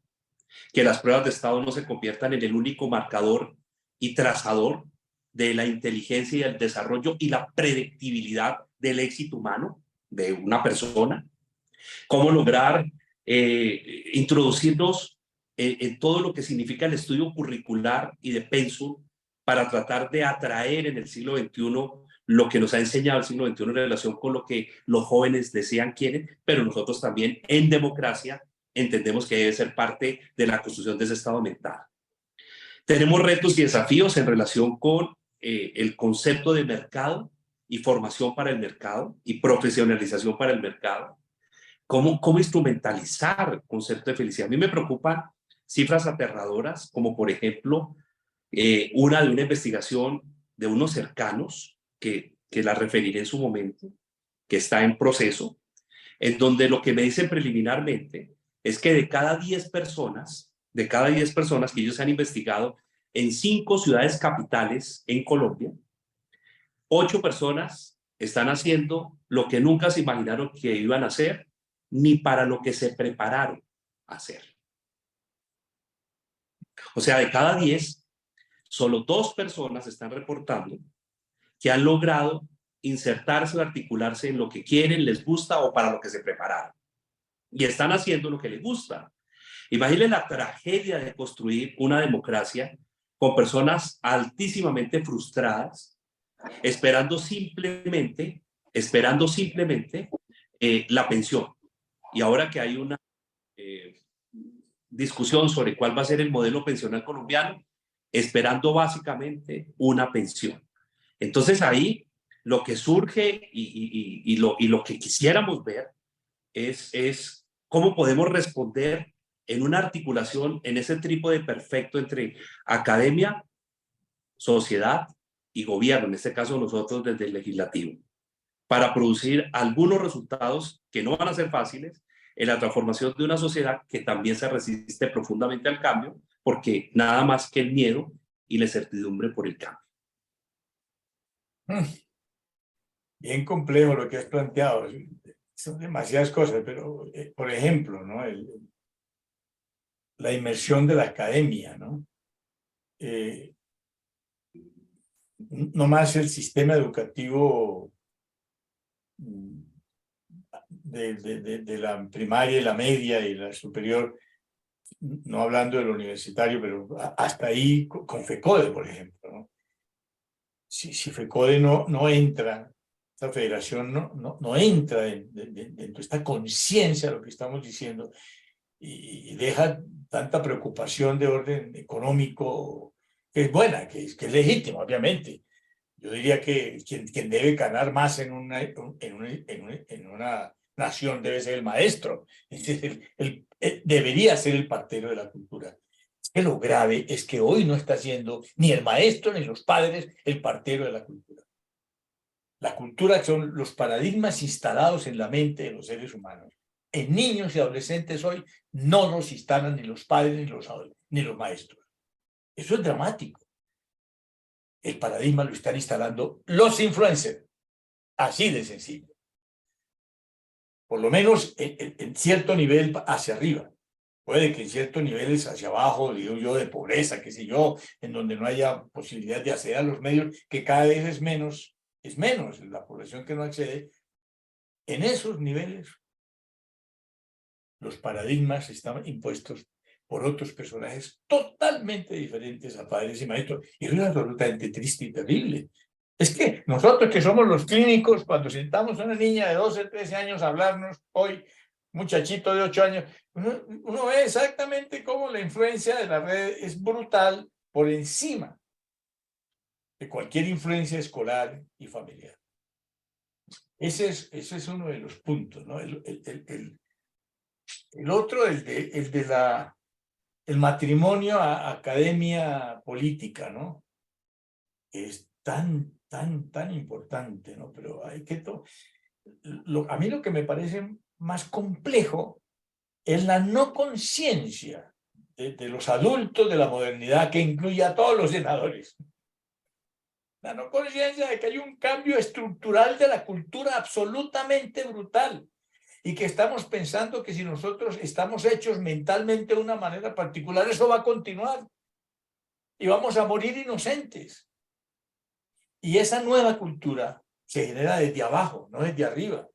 que las pruebas de estado no se conviertan en el único marcador y trazador de la inteligencia y el desarrollo y la predictibilidad del éxito humano de una persona, cómo lograr introducirnos en todo lo que significa el estudio curricular y de pensum para tratar de atraer en el siglo XXI lo que nos ha enseñado el siglo XXI en relación con lo que los jóvenes desean, quieren, pero nosotros también en democracia entendemos que debe ser parte de la construcción de ese estado mental. Tenemos retos y desafíos en relación con el concepto de mercado y formación para el mercado y profesionalización para el mercado. ¿Cómo instrumentalizar el concepto de felicidad? A mí me preocupan cifras aterradoras, como por ejemplo una de una investigación de unos cercanos, que la referiré en su momento, que está en proceso, en donde lo que me dicen preliminarmente es que de cada 10 personas que ellos han investigado en 5 ciudades capitales en Colombia, 8 personas están haciendo lo que nunca se imaginaron que iban a hacer, ni para lo que se prepararon a hacer. O sea, de cada 10, solo 2 personas están reportando que han logrado insertarse o articularse en lo que quieren, les gusta o para lo que se prepararon. Y están haciendo lo que les gusta. Imagínense la tragedia de construir una democracia con personas altísimamente frustradas, esperando simplemente la pensión. Y ahora que hay una discusión sobre cuál va a ser el modelo pensional colombiano, esperando básicamente una pensión. Entonces ahí lo que surge y lo que quisiéramos ver es cómo podemos responder en una articulación, en ese trípode perfecto entre academia, sociedad y gobierno, en este caso nosotros desde el legislativo, para producir algunos resultados que no van a ser fáciles en la transformación de una sociedad que también se resiste profundamente al cambio, porque nada más que el miedo y la incertidumbre por el cambio. Bien complejo lo que has planteado. Son demasiadas cosas, pero, por ejemplo, ¿no? La inmersión de la academia, ¿no? No más el sistema educativo de la primaria y la media y la superior, no hablando del universitario, pero hasta ahí con FECODE, por ejemplo, ¿no? Si FECODE no entra, esta federación no entra dentro de esta conciencia de lo que estamos diciendo y deja tanta preocupación de orden económico, que es buena, que es legítima, obviamente. Yo diría que quien debe ganar más en una nación debe ser el maestro. Debería ser el partero de la cultura. Es que lo grave es que hoy no está siendo ni el maestro ni los padres el partero de la cultura. La cultura son los paradigmas instalados en la mente de los seres humanos. En niños y adolescentes hoy no los instalan ni los padres ni los maestros. Eso es dramático. El paradigma lo están instalando los influencers. Así de sencillo. Por lo menos en cierto nivel hacia arriba. Puede que en ciertos niveles hacia abajo, digo yo, de pobreza, qué sé yo, en donde no haya posibilidad de acceder a los medios, que cada vez es menos la población que no accede. En esos niveles, los paradigmas están impuestos por otros personajes totalmente diferentes a padres y maestros. Y eso es absolutamente triste y terrible. Es que nosotros que somos los clínicos, cuando sentamos a una niña de 12, 13 años a hablarnos, hoy, muchachito de 8 años, uno ve exactamente cómo la influencia de la red es brutal por encima de cualquier influencia escolar y familiar. Ese es uno de los puntos, ¿no? El otro, el matrimonio a academia política, ¿no? Es tan importante, ¿no? Pero hay que... a mí lo que me parece más complejo es la no conciencia de los adultos de la modernidad, que incluye a todos los senadores. la no conciencia de que hay un cambio estructural de la cultura absolutamente brutal y que estamos pensando que si nosotros estamos hechos mentalmente de una manera particular, eso va a continuar y vamos a morir inocentes. Y esa nueva cultura se genera desde abajo, no desde arriba.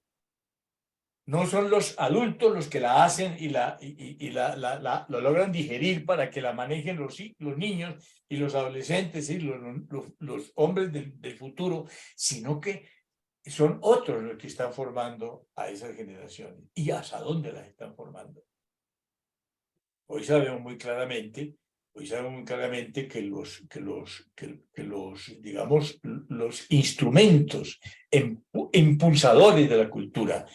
No son los adultos los que la hacen y lo logran digerir para que la manejen los niños y los adolescentes y los hombres del futuro, sino que son otros los que están formando a esas generaciones. ¿Y hasta dónde las están formando? Hoy sabemos muy claramente, digamos, los instrumentos impulsadores de la cultura,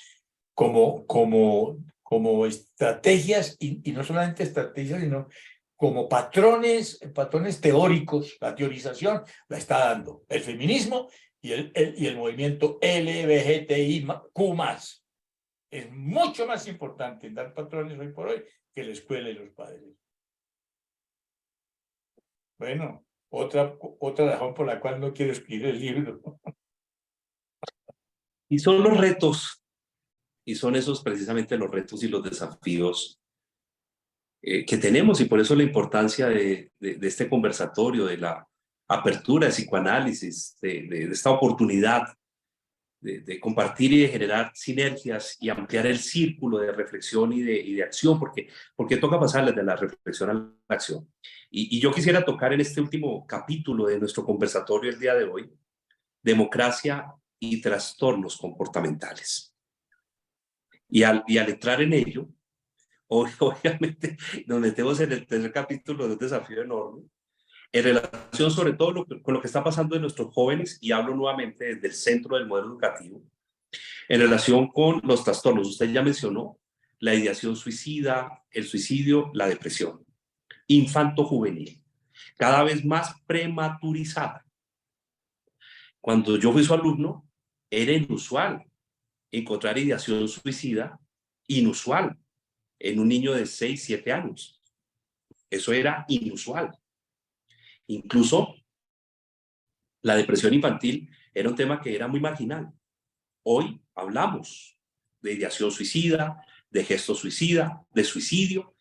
como estrategias, y no solamente estrategias, sino como patrones teóricos. La teorización la está dando el feminismo y el movimiento LGBTIQ+. Es mucho más importante dar patrones hoy por hoy que la escuela y los padres. Bueno, otra razón por la cual no quiero escribir el libro. Y son los retos, y son esos precisamente los retos y los desafíos que tenemos, y por eso la importancia de este conversatorio, de la apertura de psicoanálisis, de esta oportunidad de compartir y de generar sinergias y ampliar el círculo de reflexión y de acción, porque toca pasar desde la reflexión a la acción. Y yo quisiera tocar en este último capítulo de nuestro conversatorio el día de hoy, democracia y trastornos comportamentales. Y al entrar en ello, obviamente nos metemos en el tercer capítulo de un desafío enorme, en relación sobre todo con lo que está pasando en nuestros jóvenes, y hablo nuevamente desde el centro del modelo educativo, en relación con los trastornos. Usted ya mencionó la ideación suicida, el suicidio, la depresión infanto-juvenil, cada vez más prematurizada. Cuando yo fui su alumno, era inusual encontrar ideación suicida, inusual, en un niño de 6, 7 años. Eso era inusual. Incluso la depresión infantil era un tema que era muy marginal. Hoy hablamos de ideación suicida, de gesto suicida, de suicidio,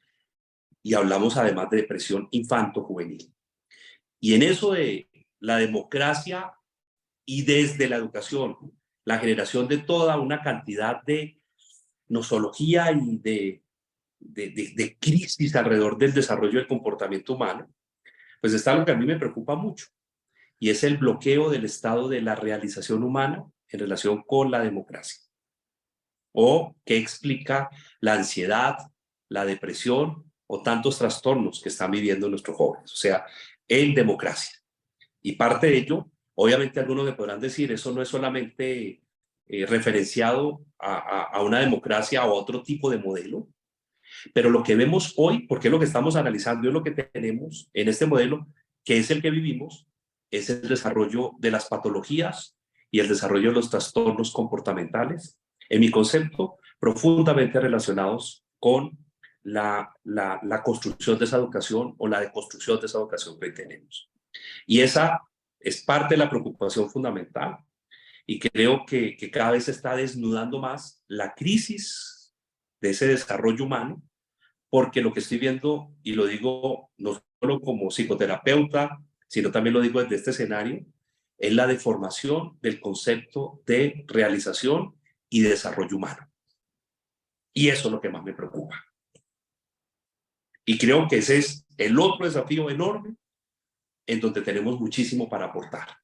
y hablamos además de depresión infanto-juvenil. Y en eso de la democracia y desde la educación, la generación de toda una cantidad de nosología y de crisis alrededor del desarrollo del comportamiento humano, pues está lo que a mí me preocupa mucho, y es el bloqueo del estado de la realización humana en relación con la democracia. O qué explica la ansiedad, la depresión o tantos trastornos que están viviendo nuestros jóvenes, o sea, en democracia. Y parte de ello, obviamente algunos me podrán decir, eso no es solamente referenciado a una democracia o a otro tipo de modelo, pero lo que vemos hoy, porque es lo que estamos analizando, es lo que tenemos en este modelo, que es el que vivimos, es el desarrollo de las patologías y el desarrollo de los trastornos comportamentales, en mi concepto, profundamente relacionados con la construcción de esa educación o la deconstrucción de esa educación que hoy tenemos. Y esa es parte de la preocupación fundamental. Y creo que cada vez se está desnudando más la crisis de ese desarrollo humano, porque lo que estoy viendo, y lo digo no solo como psicoterapeuta, sino también lo digo desde este escenario, es la deformación del concepto de realización y de desarrollo humano. Y eso es lo que más me preocupa. Y creo que ese es el otro desafío enorme en donde tenemos muchísimo para aportar.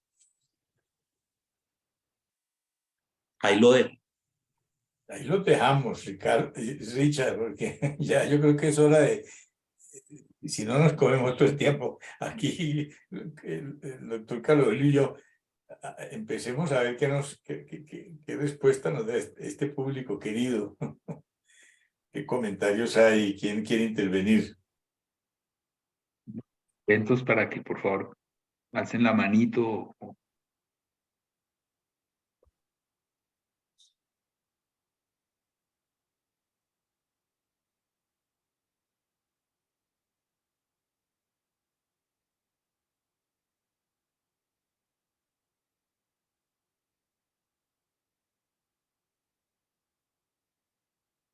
Ahí lo dejo. Ahí lo dejamos, Richard, porque ya yo creo que es hora de, si no nos comemos todo el tiempo, aquí el doctor Carlos y yo empecemos a ver qué respuesta nos da este público querido, qué comentarios hay, quién quiere intervenir. Atentos para que por favor alcen la manito.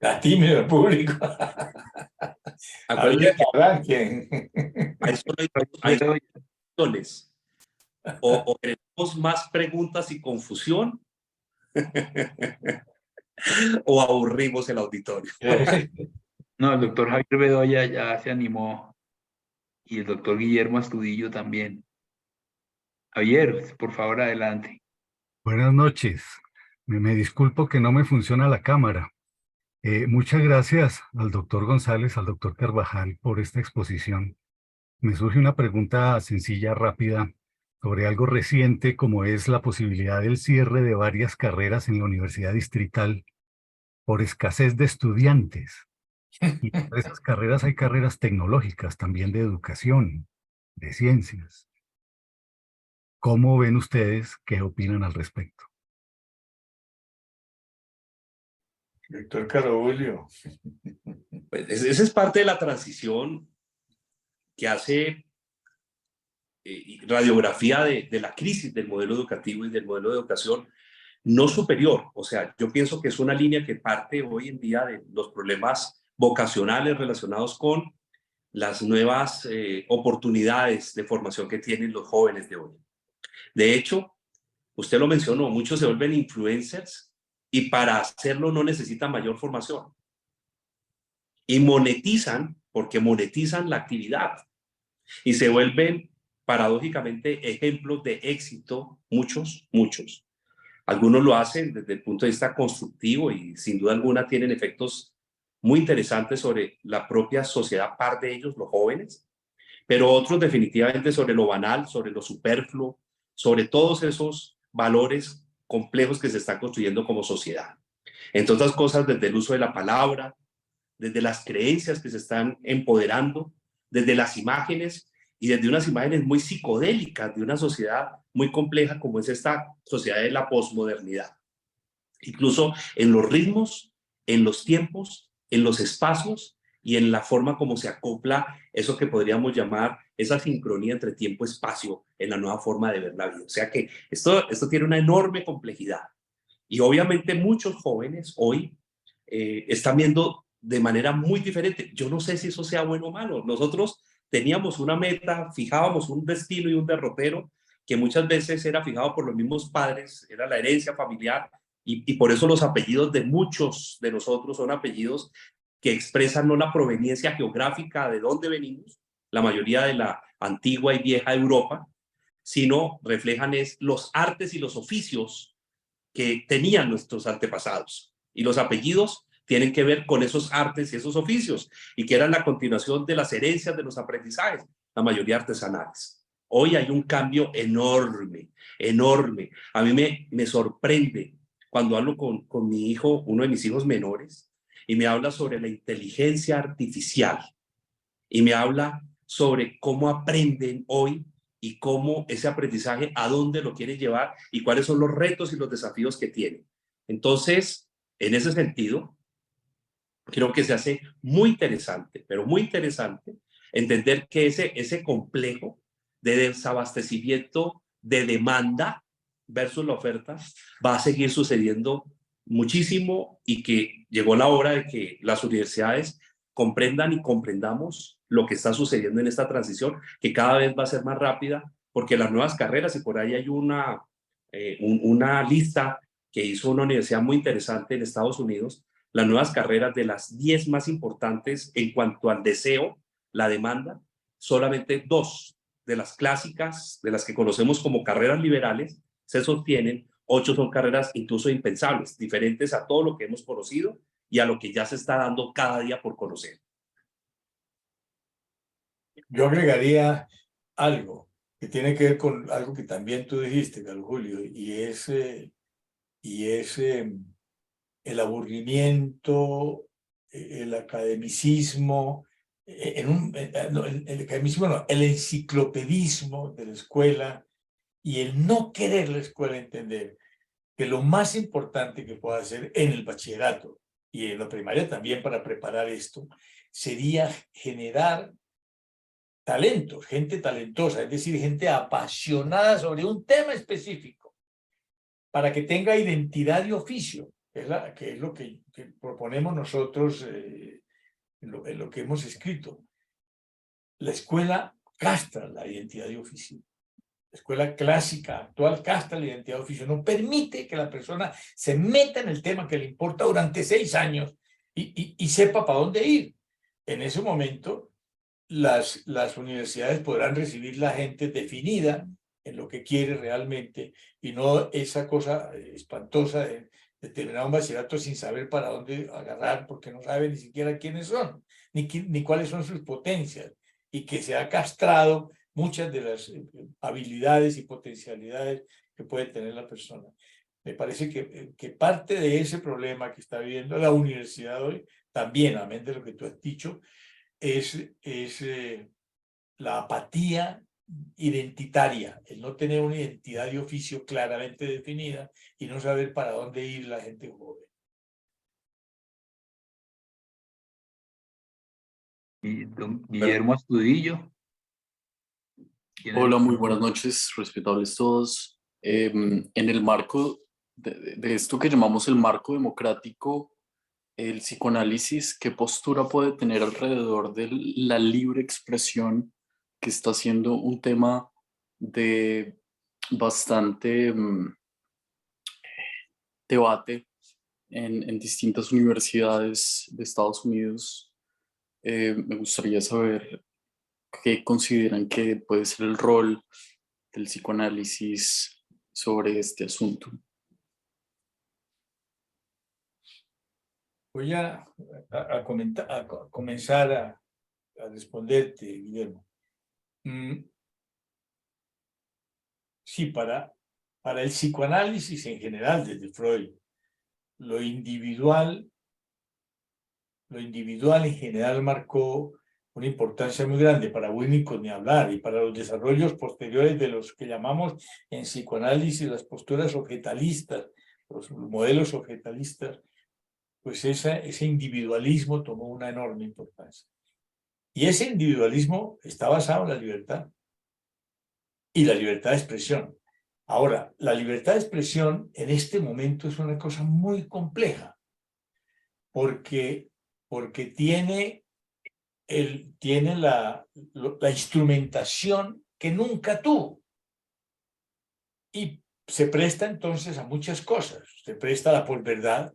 A ti, mi público. Acuérdate que Arranquen. hay solo hay opciones. O queremos más preguntas y confusión, o aburrimos el auditorio. No, el doctor Javier Bedoya ya se animó y el doctor Guillermo Astudillo también. Javier, por favor, adelante. Buenas noches. Me disculpo que no me funciona la cámara. Muchas gracias al doctor González, al doctor Carvajal por esta exposición. Me surge una pregunta sencilla, rápida, sobre algo reciente como es la posibilidad del cierre de varias carreras en la Universidad Distrital por escasez de estudiantes. Y entre esas carreras hay carreras tecnológicas, también de educación, de ciencias. ¿Cómo ven ustedes? ¿Qué opinan al respecto? Doctor Carolio. Pues esa es parte de la transición que hace radiografía de la crisis del modelo educativo y del modelo de educación no superior. O sea, yo pienso que es una línea que parte hoy en día de los problemas vocacionales relacionados con las nuevas oportunidades de formación que tienen los jóvenes de hoy. De hecho, usted lo mencionó, muchos se vuelven influencers y para hacerlo no necesitan mayor formación. Y monetizan porque monetizan la actividad y se vuelven paradójicamente ejemplos de éxito, muchos. Algunos lo hacen desde el punto de vista constructivo y sin duda alguna tienen efectos muy interesantes sobre la propia sociedad, par de ellos, los jóvenes, pero otros definitivamente sobre lo banal, sobre lo superfluo, sobre todos esos valores complejos que se están construyendo como sociedad. Entre otras cosas, desde el uso de la palabra, desde las creencias que se están empoderando, desde las imágenes y desde unas imágenes muy psicodélicas de una sociedad muy compleja como es esta sociedad de la posmodernidad. Incluso en los ritmos, en los tiempos, en los espacios y en la forma como se acopla eso que podríamos llamar esa sincronía entre tiempo y espacio en la nueva forma de ver la vida. O sea que esto tiene una enorme complejidad. Y obviamente muchos jóvenes hoy están viendo de manera muy diferente. Yo no sé si eso sea bueno o malo. Nosotros teníamos una meta, fijábamos un destino y un derrotero que muchas veces era fijado por los mismos padres, era la herencia familiar, y por eso los apellidos de muchos de nosotros son apellidos que expresan no la proveniencia geográfica de dónde venimos, la mayoría de la antigua y vieja Europa, sino reflejan los artes y los oficios que tenían nuestros antepasados. Y los apellidos tienen que ver con esos artes y esos oficios, y que eran la continuación de las herencias de los aprendizajes, la mayoría artesanales. Hoy hay un cambio enorme. A mí me sorprende cuando hablo con mi hijo, uno de mis hijos menores, y me habla sobre la inteligencia artificial, y me habla sobre cómo aprenden hoy y cómo ese aprendizaje, a dónde lo quiere llevar y cuáles son los retos y los desafíos que tiene. Entonces, en ese sentido, creo que se hace muy interesante, pero muy interesante, entender que ese complejo de desabastecimiento de demanda versus la oferta va a seguir sucediendo muchísimo, y que llegó la hora de que las universidades comprendan y comprendamos lo que está sucediendo en esta transición, que cada vez va a ser más rápida, porque las nuevas carreras, y por ahí hay una lista que hizo una universidad muy interesante en Estados Unidos, las nuevas carreras de las 10 más importantes en cuanto al deseo, la demanda, solamente 2 de las clásicas, de las que conocemos como carreras liberales, se sostienen. 8 son carreras incluso impensables, diferentes a todo lo que hemos conocido y a lo que ya se está dando cada día por conocer. Yo agregaría algo que tiene que ver con algo que también tú dijiste, Carlos Julio, y es el aburrimiento, el academicismo, el academicismo no, el enciclopedismo de la escuela y el no querer la escuela entender que lo más importante que puede hacer en el bachillerato y en la primaria también para preparar esto sería generar talentos, gente talentosa, es decir, gente apasionada sobre un tema específico, para que tenga identidad y oficio. que es lo que proponemos nosotros en lo que hemos escrito. La escuela castra la identidad de oficio. La escuela clásica actual castra la identidad de oficio. No permite que la persona se meta en el tema que le importa durante 6 años y sepa para dónde ir. En ese momento, las universidades podrán recibir la gente definida en lo que quiere realmente y no esa cosa espantosa de terminar un bachillerato sin saber para dónde agarrar porque no sabe ni siquiera quiénes son, ni cuáles son sus potencias, y que se ha castrado muchas de las habilidades y potencialidades que puede tener la persona. Me parece que parte de ese problema que está viviendo la universidad hoy, también, amén de lo que tú has dicho, es la apatía identitaria, el no tener una identidad de oficio claramente definida y no saber para dónde ir la gente joven. Y don Guillermo Astudillo. Hola, muy buenas noches, respetables todos. En el marco de esto que llamamos el marco democrático, el psicoanálisis, ¿qué postura puede tener alrededor de la libre expresión, que está siendo un tema de bastante debate en distintas universidades de Estados Unidos? Me gustaría saber qué consideran que puede ser el rol del psicoanálisis sobre este asunto. Voy a comenzar a responderte, Guillermo. Sí, para el psicoanálisis en general, desde Freud, lo individual en general marcó una importancia muy grande para Winnicott, ni hablar, y para los desarrollos posteriores de los que llamamos en psicoanálisis las posturas objetalistas, los modelos objetalistas, pues ese individualismo tomó una enorme importancia. Y ese individualismo está basado en la libertad y la libertad de expresión. Ahora, la libertad de expresión en este momento es una cosa muy compleja, porque tiene la instrumentación que nunca tuvo. Y se presta entonces a muchas cosas. Se presta a la posverdad,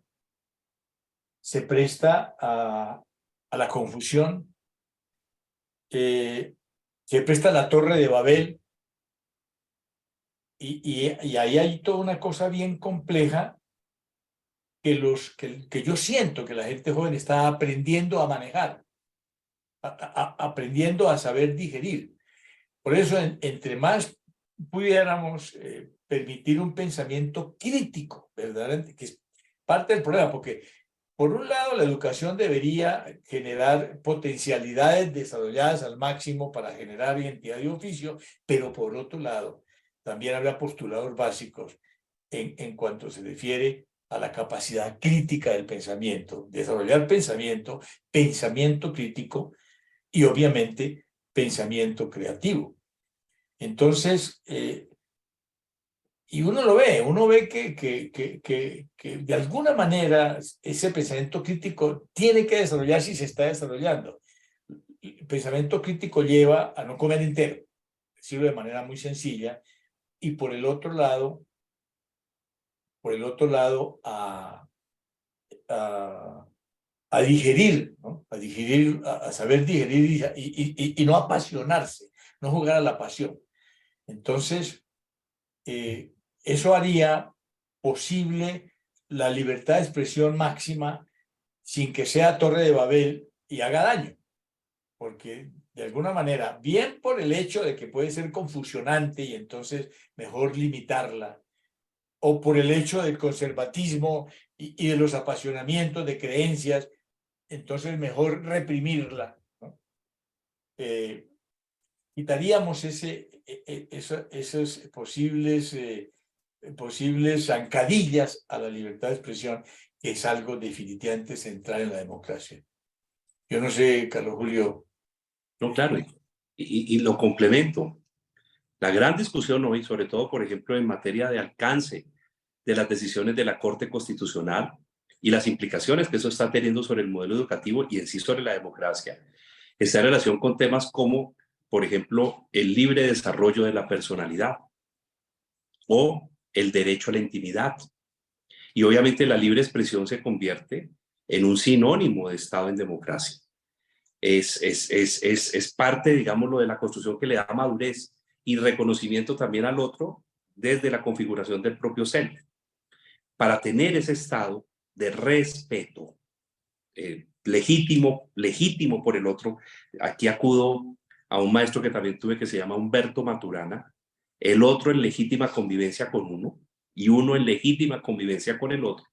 se presta a la confusión, se presta a la Torre de Babel, y ahí hay toda una cosa bien compleja que yo siento que la gente joven está aprendiendo a manejar, aprendiendo a saber digerir. Por eso, entre más pudiéramos permitir un pensamiento crítico, verdaderamente, que es parte del problema, porque por un lado la educación debería generar potencialidades desarrolladas al máximo para generar identidad y oficio, pero por otro lado también habrá postulados básicos en cuanto se refiere a la capacidad crítica del pensamiento, desarrollar pensamiento crítico y obviamente pensamiento creativo. Entonces, y uno ve que de alguna manera ese pensamiento crítico tiene que desarrollarse y se está desarrollando. El pensamiento crítico lleva a no comer entero, decirlo de manera muy sencilla, y por el otro lado a digerir, ¿no? A saber digerir y no apasionarse, no jugar a la pasión. Entonces, eso haría posible la libertad de expresión máxima sin que sea Torre de Babel y haga daño, porque de alguna manera, bien por el hecho de que puede ser confusionante y entonces mejor limitarla, o por el hecho del conservatismo y de los apasionamientos de creencias, entonces mejor reprimirla, ¿no? Quitaríamos esas posibles zancadillas a la libertad de expresión, que es algo definitivamente central en la democracia. Yo no sé, Carlos Julio. No, claro, y lo complemento. La gran discusión hoy, sobre todo, por ejemplo, en materia de alcance de las decisiones de la Corte Constitucional, y las implicaciones que eso está teniendo sobre el modelo educativo y en sí sobre la democracia, está en relación con temas como, por ejemplo, el libre desarrollo de la personalidad o el derecho a la intimidad. Y obviamente la libre expresión se convierte en un sinónimo de Estado en democracia. Es parte, digámoslo, de la construcción que le da madurez y reconocimiento también al otro desde la configuración del propio self. Para tener ese estado de respeto legítimo por el otro, aquí acudo a un maestro que también tuve que se llama Humberto Maturana, el otro en legítima convivencia con uno y uno en legítima convivencia con el otro,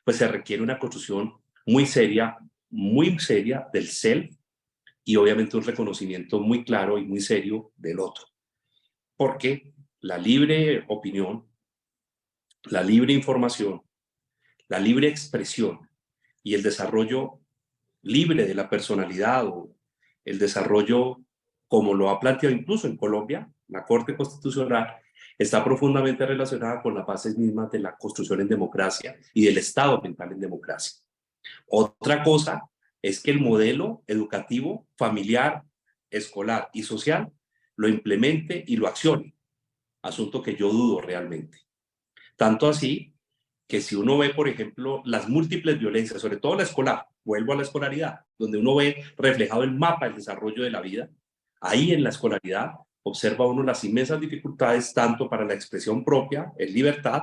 pues se requiere una construcción muy seria del self y obviamente un reconocimiento muy claro y muy serio del otro. Porque la libre opinión, la libre información, la libre expresión y el desarrollo libre de la personalidad o el desarrollo, como lo ha planteado incluso en Colombia, la Corte Constitucional, está profundamente relacionada con las bases mismas de la construcción en democracia y del Estado mental en democracia. Otra cosa es que el modelo educativo, familiar, escolar y social lo implemente y lo accione, asunto que yo dudo realmente. Tanto así que si uno ve, por ejemplo, las múltiples violencias, sobre todo la escolar, vuelvo a la escolaridad, donde uno ve reflejado el mapa del desarrollo de la vida, ahí en la escolaridad observa uno las inmensas dificultades tanto para la expresión propia, en libertad,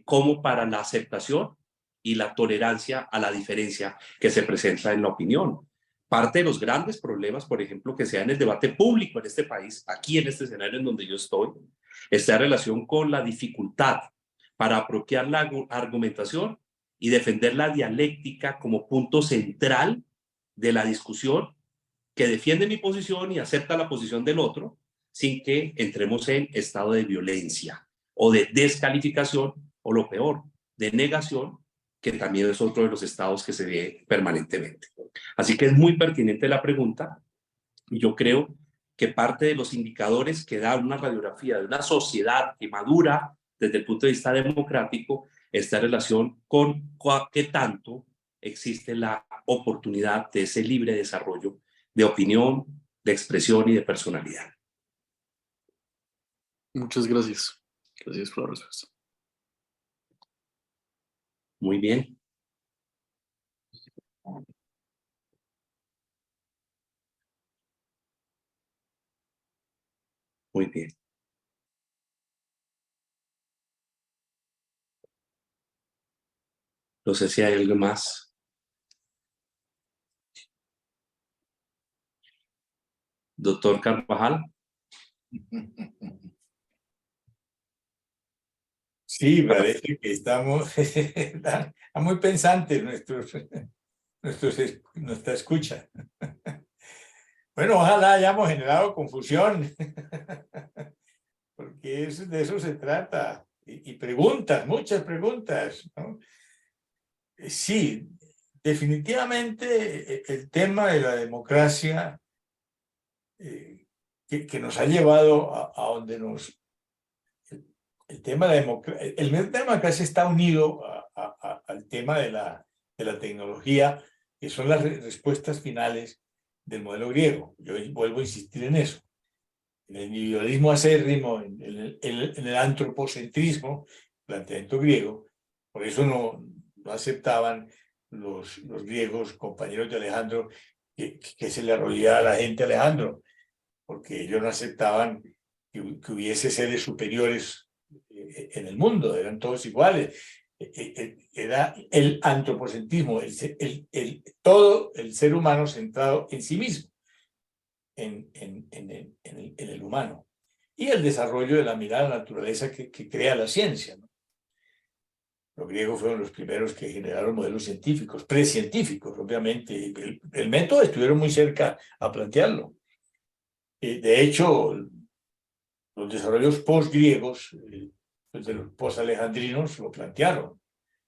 como para la aceptación y la tolerancia a la diferencia que se presenta en la opinión. Parte de los grandes problemas, por ejemplo, que se da en el debate público en este país, aquí en este escenario en donde yo estoy, está en relación con la dificultad para apropiar la argumentación y defender la dialéctica como punto central de la discusión que defiende mi posición y acepta la posición del otro sin que entremos en estado de violencia o de descalificación o lo peor, de negación, que también es otro de los estados que se ve permanentemente. Así que es muy pertinente la pregunta y yo creo que parte de los indicadores que da una radiografía de una sociedad que madura desde el punto de vista democrático está en relación con qué tanto existe la oportunidad de ese libre desarrollo de opinión, de expresión y de personalidad. Muchas gracias. Gracias por la respuesta. Muy bien. Muy bien. No sé si hay algo más. Doctor Carvajal. Sí, parece que estamos está muy pensantes nuestra escucha. Bueno, ojalá hayamos generado confusión, porque de eso se trata. Y preguntas, muchas preguntas, ¿no? Sí, definitivamente el tema de la democracia que nos ha llevado a donde nos... El tema de la democracia está unido al tema de la tecnología, que son las respuestas finales del modelo griego. Yo vuelvo a insistir en eso. En el individualismo acérrimo, en el antropocentrismo, planteamiento griego, por eso no aceptaban los griegos, compañeros de Alejandro, que se le arrodillara a la gente a Alejandro, porque ellos no aceptaban que hubiese seres superiores en el mundo, eran todos iguales. Era el antropocentrismo, todo el ser humano centrado en sí mismo, en el humano, y el desarrollo de la mirada a la naturaleza que crea la ciencia, ¿no? Los griegos fueron los primeros que generaron modelos científicos, precientíficos, obviamente. El método estuvieron muy cerca a plantearlo. De hecho, los desarrollos post-griegos, de los post-alejandrinos, lo plantearon.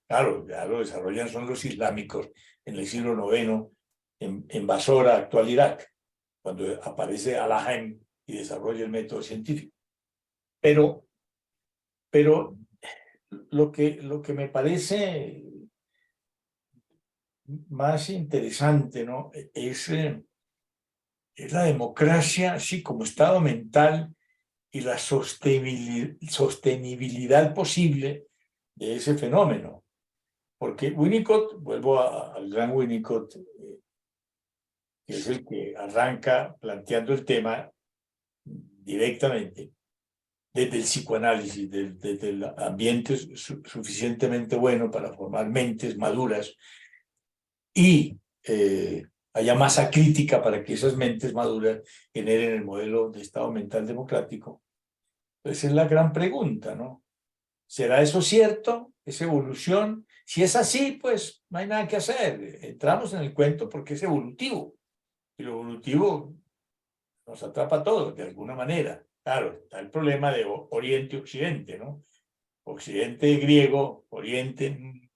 Claro, ya lo desarrollan son los islámicos en el siglo IX, en Basora, actual Irak, cuando aparece Al-Haim y desarrolla el método científico. Pero lo que me parece más interesante, ¿no? Es la democracia, así como estado mental y la sostenibilidad posible de ese fenómeno. Porque Winnicott, vuelvo al gran Winnicott, que es el que arranca planteando el tema directamente desde el psicoanálisis, desde el ambiente suficientemente bueno para formar mentes maduras y haya masa crítica para que esas mentes maduras generen el modelo de estado mental democrático. Esa es la gran pregunta, ¿no? ¿Será eso cierto? ¿Es evolución? Si es así, pues no hay nada que hacer. Entramos en el cuento porque es evolutivo. Y lo evolutivo nos atrapa a todos, de alguna manera. Claro, está el problema de Oriente y Occidente, ¿no? Occidente griego, Oriente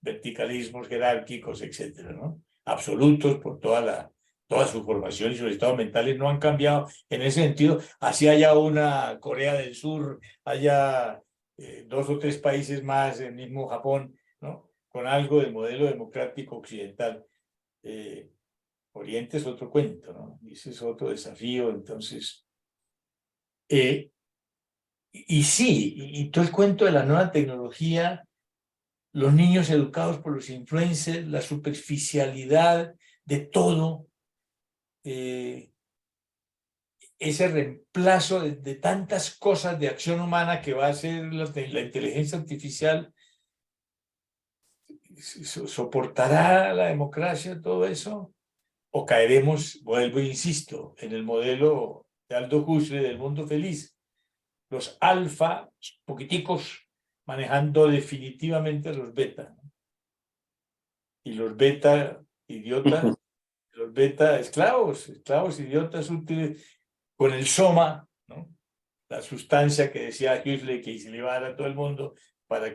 verticalismos jerárquicos, etcétera, ¿no? Absolutos por toda su formación y sus estados mentales no han cambiado en ese sentido. Así haya una Corea del Sur, haya 2 o 3 países más, el mismo Japón, ¿no? Con algo del modelo democrático occidental. Oriente es otro cuento, ¿no? Y ese es otro desafío, entonces. Y sí, y todo el cuento de la nueva tecnología, los niños educados por los influencers, la superficialidad de todo, ese reemplazo de tantas cosas de acción humana que va a hacer la inteligencia artificial, ¿soportará la democracia todo eso? ¿O caeremos, vuelvo e insisto, en el modelo de Aldo Huxley del mundo feliz? Los alfa, poquiticos, manejando definitivamente los beta, ¿no? Y los beta idiotas, los beta esclavos idiotas útiles, con el soma, ¿no? La sustancia que decía Huxley que se le iba a dar a todo el mundo para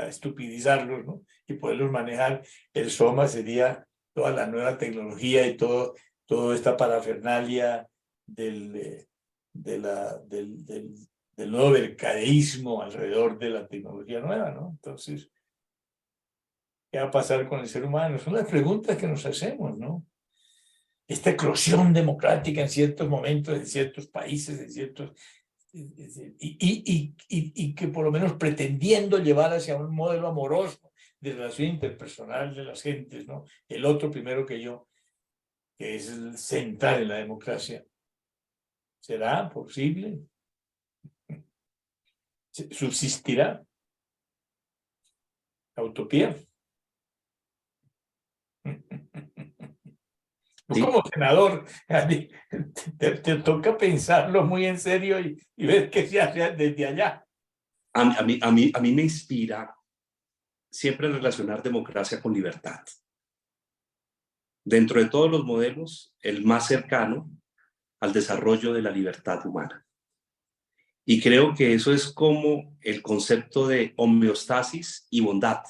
estupidizarlos, ¿no? Y poderlos manejar. El soma sería toda la nueva tecnología y toda esta parafernalia del nuevo mercadeísmo alrededor de la tecnología nueva, ¿no? Entonces, ¿qué va a pasar con el ser humano? Son las preguntas que nos hacemos, ¿no? Esta eclosión democrática en ciertos momentos, en ciertos países, en ciertos... Y que por lo menos pretendiendo llevar hacia un modelo amoroso de relación interpersonal de las gentes, ¿no? El otro primero que yo, que es el central en la democracia. ¿Será posible? ¿Subsistirá la utopía? Sí. Como senador, te toca pensarlo muy en serio y ver qué se hace desde allá. A mí me inspira siempre relacionar democracia con libertad. Dentro de todos los modelos, el más cercano al desarrollo de la libertad humana. Y creo que eso es como el concepto de homeostasis y bondad.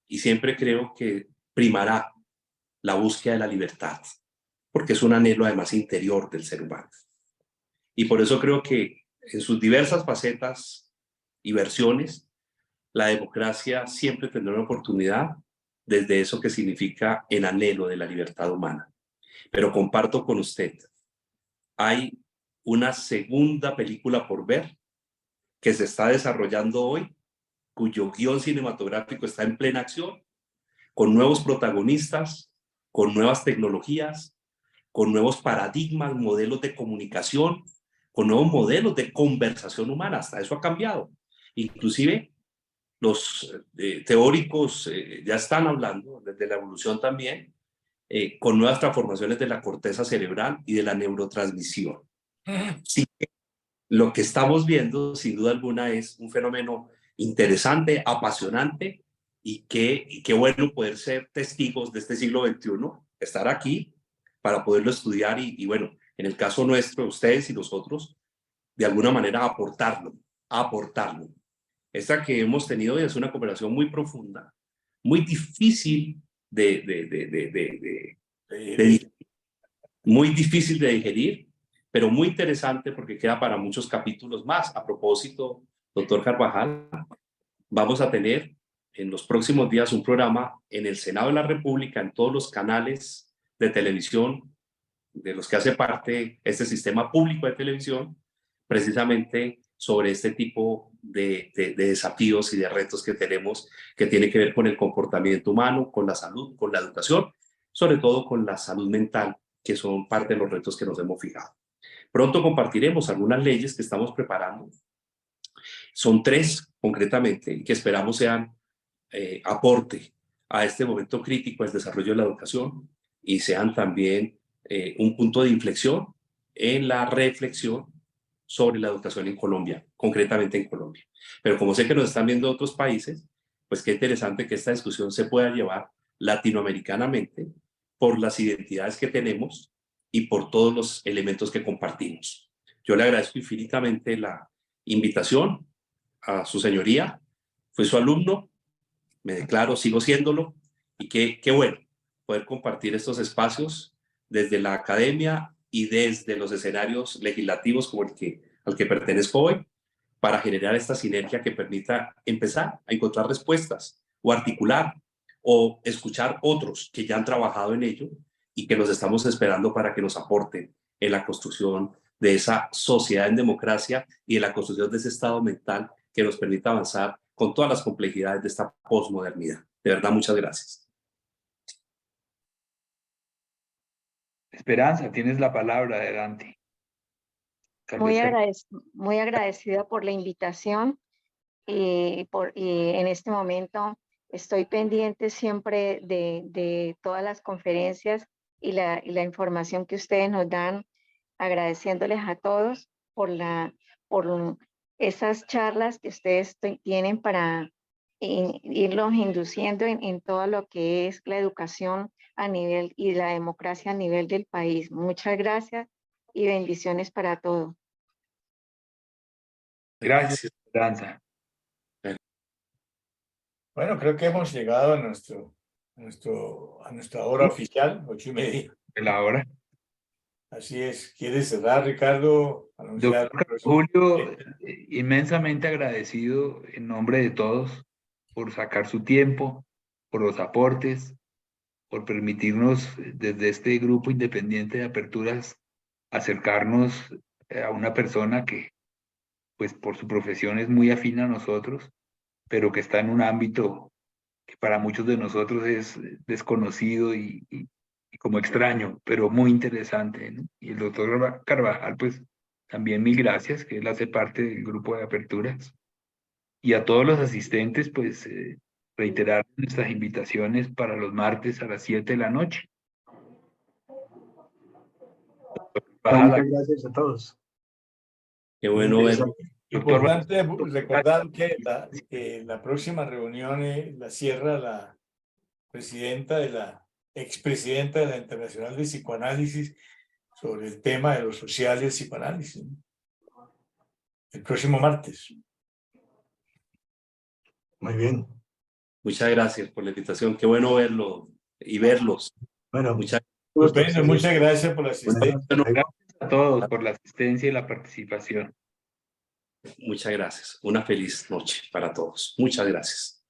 Y siempre creo que primará la búsqueda de la libertad, porque es un anhelo además interior del ser humano. Y por eso creo que en sus diversas facetas y versiones, la democracia siempre tendrá una oportunidad desde eso que significa el anhelo de la libertad humana. Pero comparto con usted, hay una segunda película por ver que se está desarrollando hoy, cuyo guión cinematográfico está en plena acción, con nuevos protagonistas, con nuevas tecnologías, con nuevos paradigmas, modelos de comunicación, con nuevos modelos de conversación humana. Hasta eso ha cambiado. Inclusive los teóricos ya están hablando, desde la evolución también, con nuevas transformaciones de la corteza cerebral y de la neurotransmisión. Sí, lo que estamos viendo, sin duda alguna, es un fenómeno interesante, apasionante, y qué bueno poder ser testigos de este siglo XXI, estar aquí para poderlo estudiar y bueno, en el caso nuestro, ustedes y nosotros, de alguna manera aportarlo. Esta que hemos tenido hoy es una conversación muy profunda, muy difícil muy difícil de digerir, pero muy interesante porque queda para muchos capítulos más. A propósito, doctor Carvajal, vamos a tener en los próximos días un programa en el Senado de la República, en todos los canales de televisión de los que hace parte este sistema público de televisión, precisamente sobre este tipo de desafíos y de retos que tenemos, que tiene que ver con el comportamiento humano, con la salud, con la educación, sobre todo con la salud mental, que son parte de los retos que nos hemos fijado. Pronto compartiremos algunas leyes que estamos preparando. Son 3 concretamente, y que esperamos sean aporte a este momento crítico del desarrollo de la educación y sean también un punto de inflexión en la reflexión sobre la educación en Colombia, concretamente en Colombia. Pero como sé que nos están viendo otros países, pues qué interesante que esta discusión se pueda llevar latinoamericanamente por las identidades que tenemos y por todos los elementos que compartimos. Yo le agradezco infinitamente la invitación a su señoría. Fui su alumno, me declaro, sigo siéndolo, y qué bueno poder compartir estos espacios desde la academia y desde los escenarios legislativos como al que pertenezco hoy, para generar esta sinergia que permita empezar a encontrar respuestas o articular o escuchar otros que ya han trabajado en ello y que los estamos esperando para que nos aporten en la construcción de esa sociedad en democracia y en la construcción de ese estado mental que nos permita avanzar con todas las complejidades de esta posmodernidad. De verdad, muchas gracias. Esperanza, tienes la palabra, adelante. Muy agradecida por la invitación y en este momento estoy pendiente siempre de todas las conferencias y la información que ustedes nos dan, agradeciéndoles a todos por esas charlas que ustedes tienen para irlos induciendo en todo lo que es la educación a nivel y la democracia a nivel del país. Muchas gracias y bendiciones para todos. Gracias, Esperanza. Bueno, creo que hemos llegado a nuestra hora oficial, 8:30. De la hora. Así es. ¿Quieres cerrar, Ricardo? Doctor Julio, inmensamente agradecido en nombre de todos por sacar su tiempo, por los aportes, por permitirnos desde este grupo independiente de aperturas acercarnos a una persona que, pues por su profesión es muy afín a nosotros, pero que está en un ámbito que para muchos de nosotros es desconocido y como extraño, pero muy interesante, ¿no? Y el doctor Carvajal, pues también mil gracias, que él hace parte del grupo de aperturas. Y a todos los asistentes, pues reiterar nuestras invitaciones para los martes a las 7 de la noche. Muchas gracias a todos. Qué bueno ver. Importante recordar que la próxima reunión la cierra la expresidenta de la Internacional de Psicoanálisis sobre el tema de los sociales psicoanálisis, el próximo martes. Muy bien. Muchas gracias por la invitación. Qué bueno verlo y verlos. Bueno, muchas gracias por la asistencia. Gracias a todos por la asistencia y la participación. Muchas gracias. Una feliz noche para todos. Muchas gracias.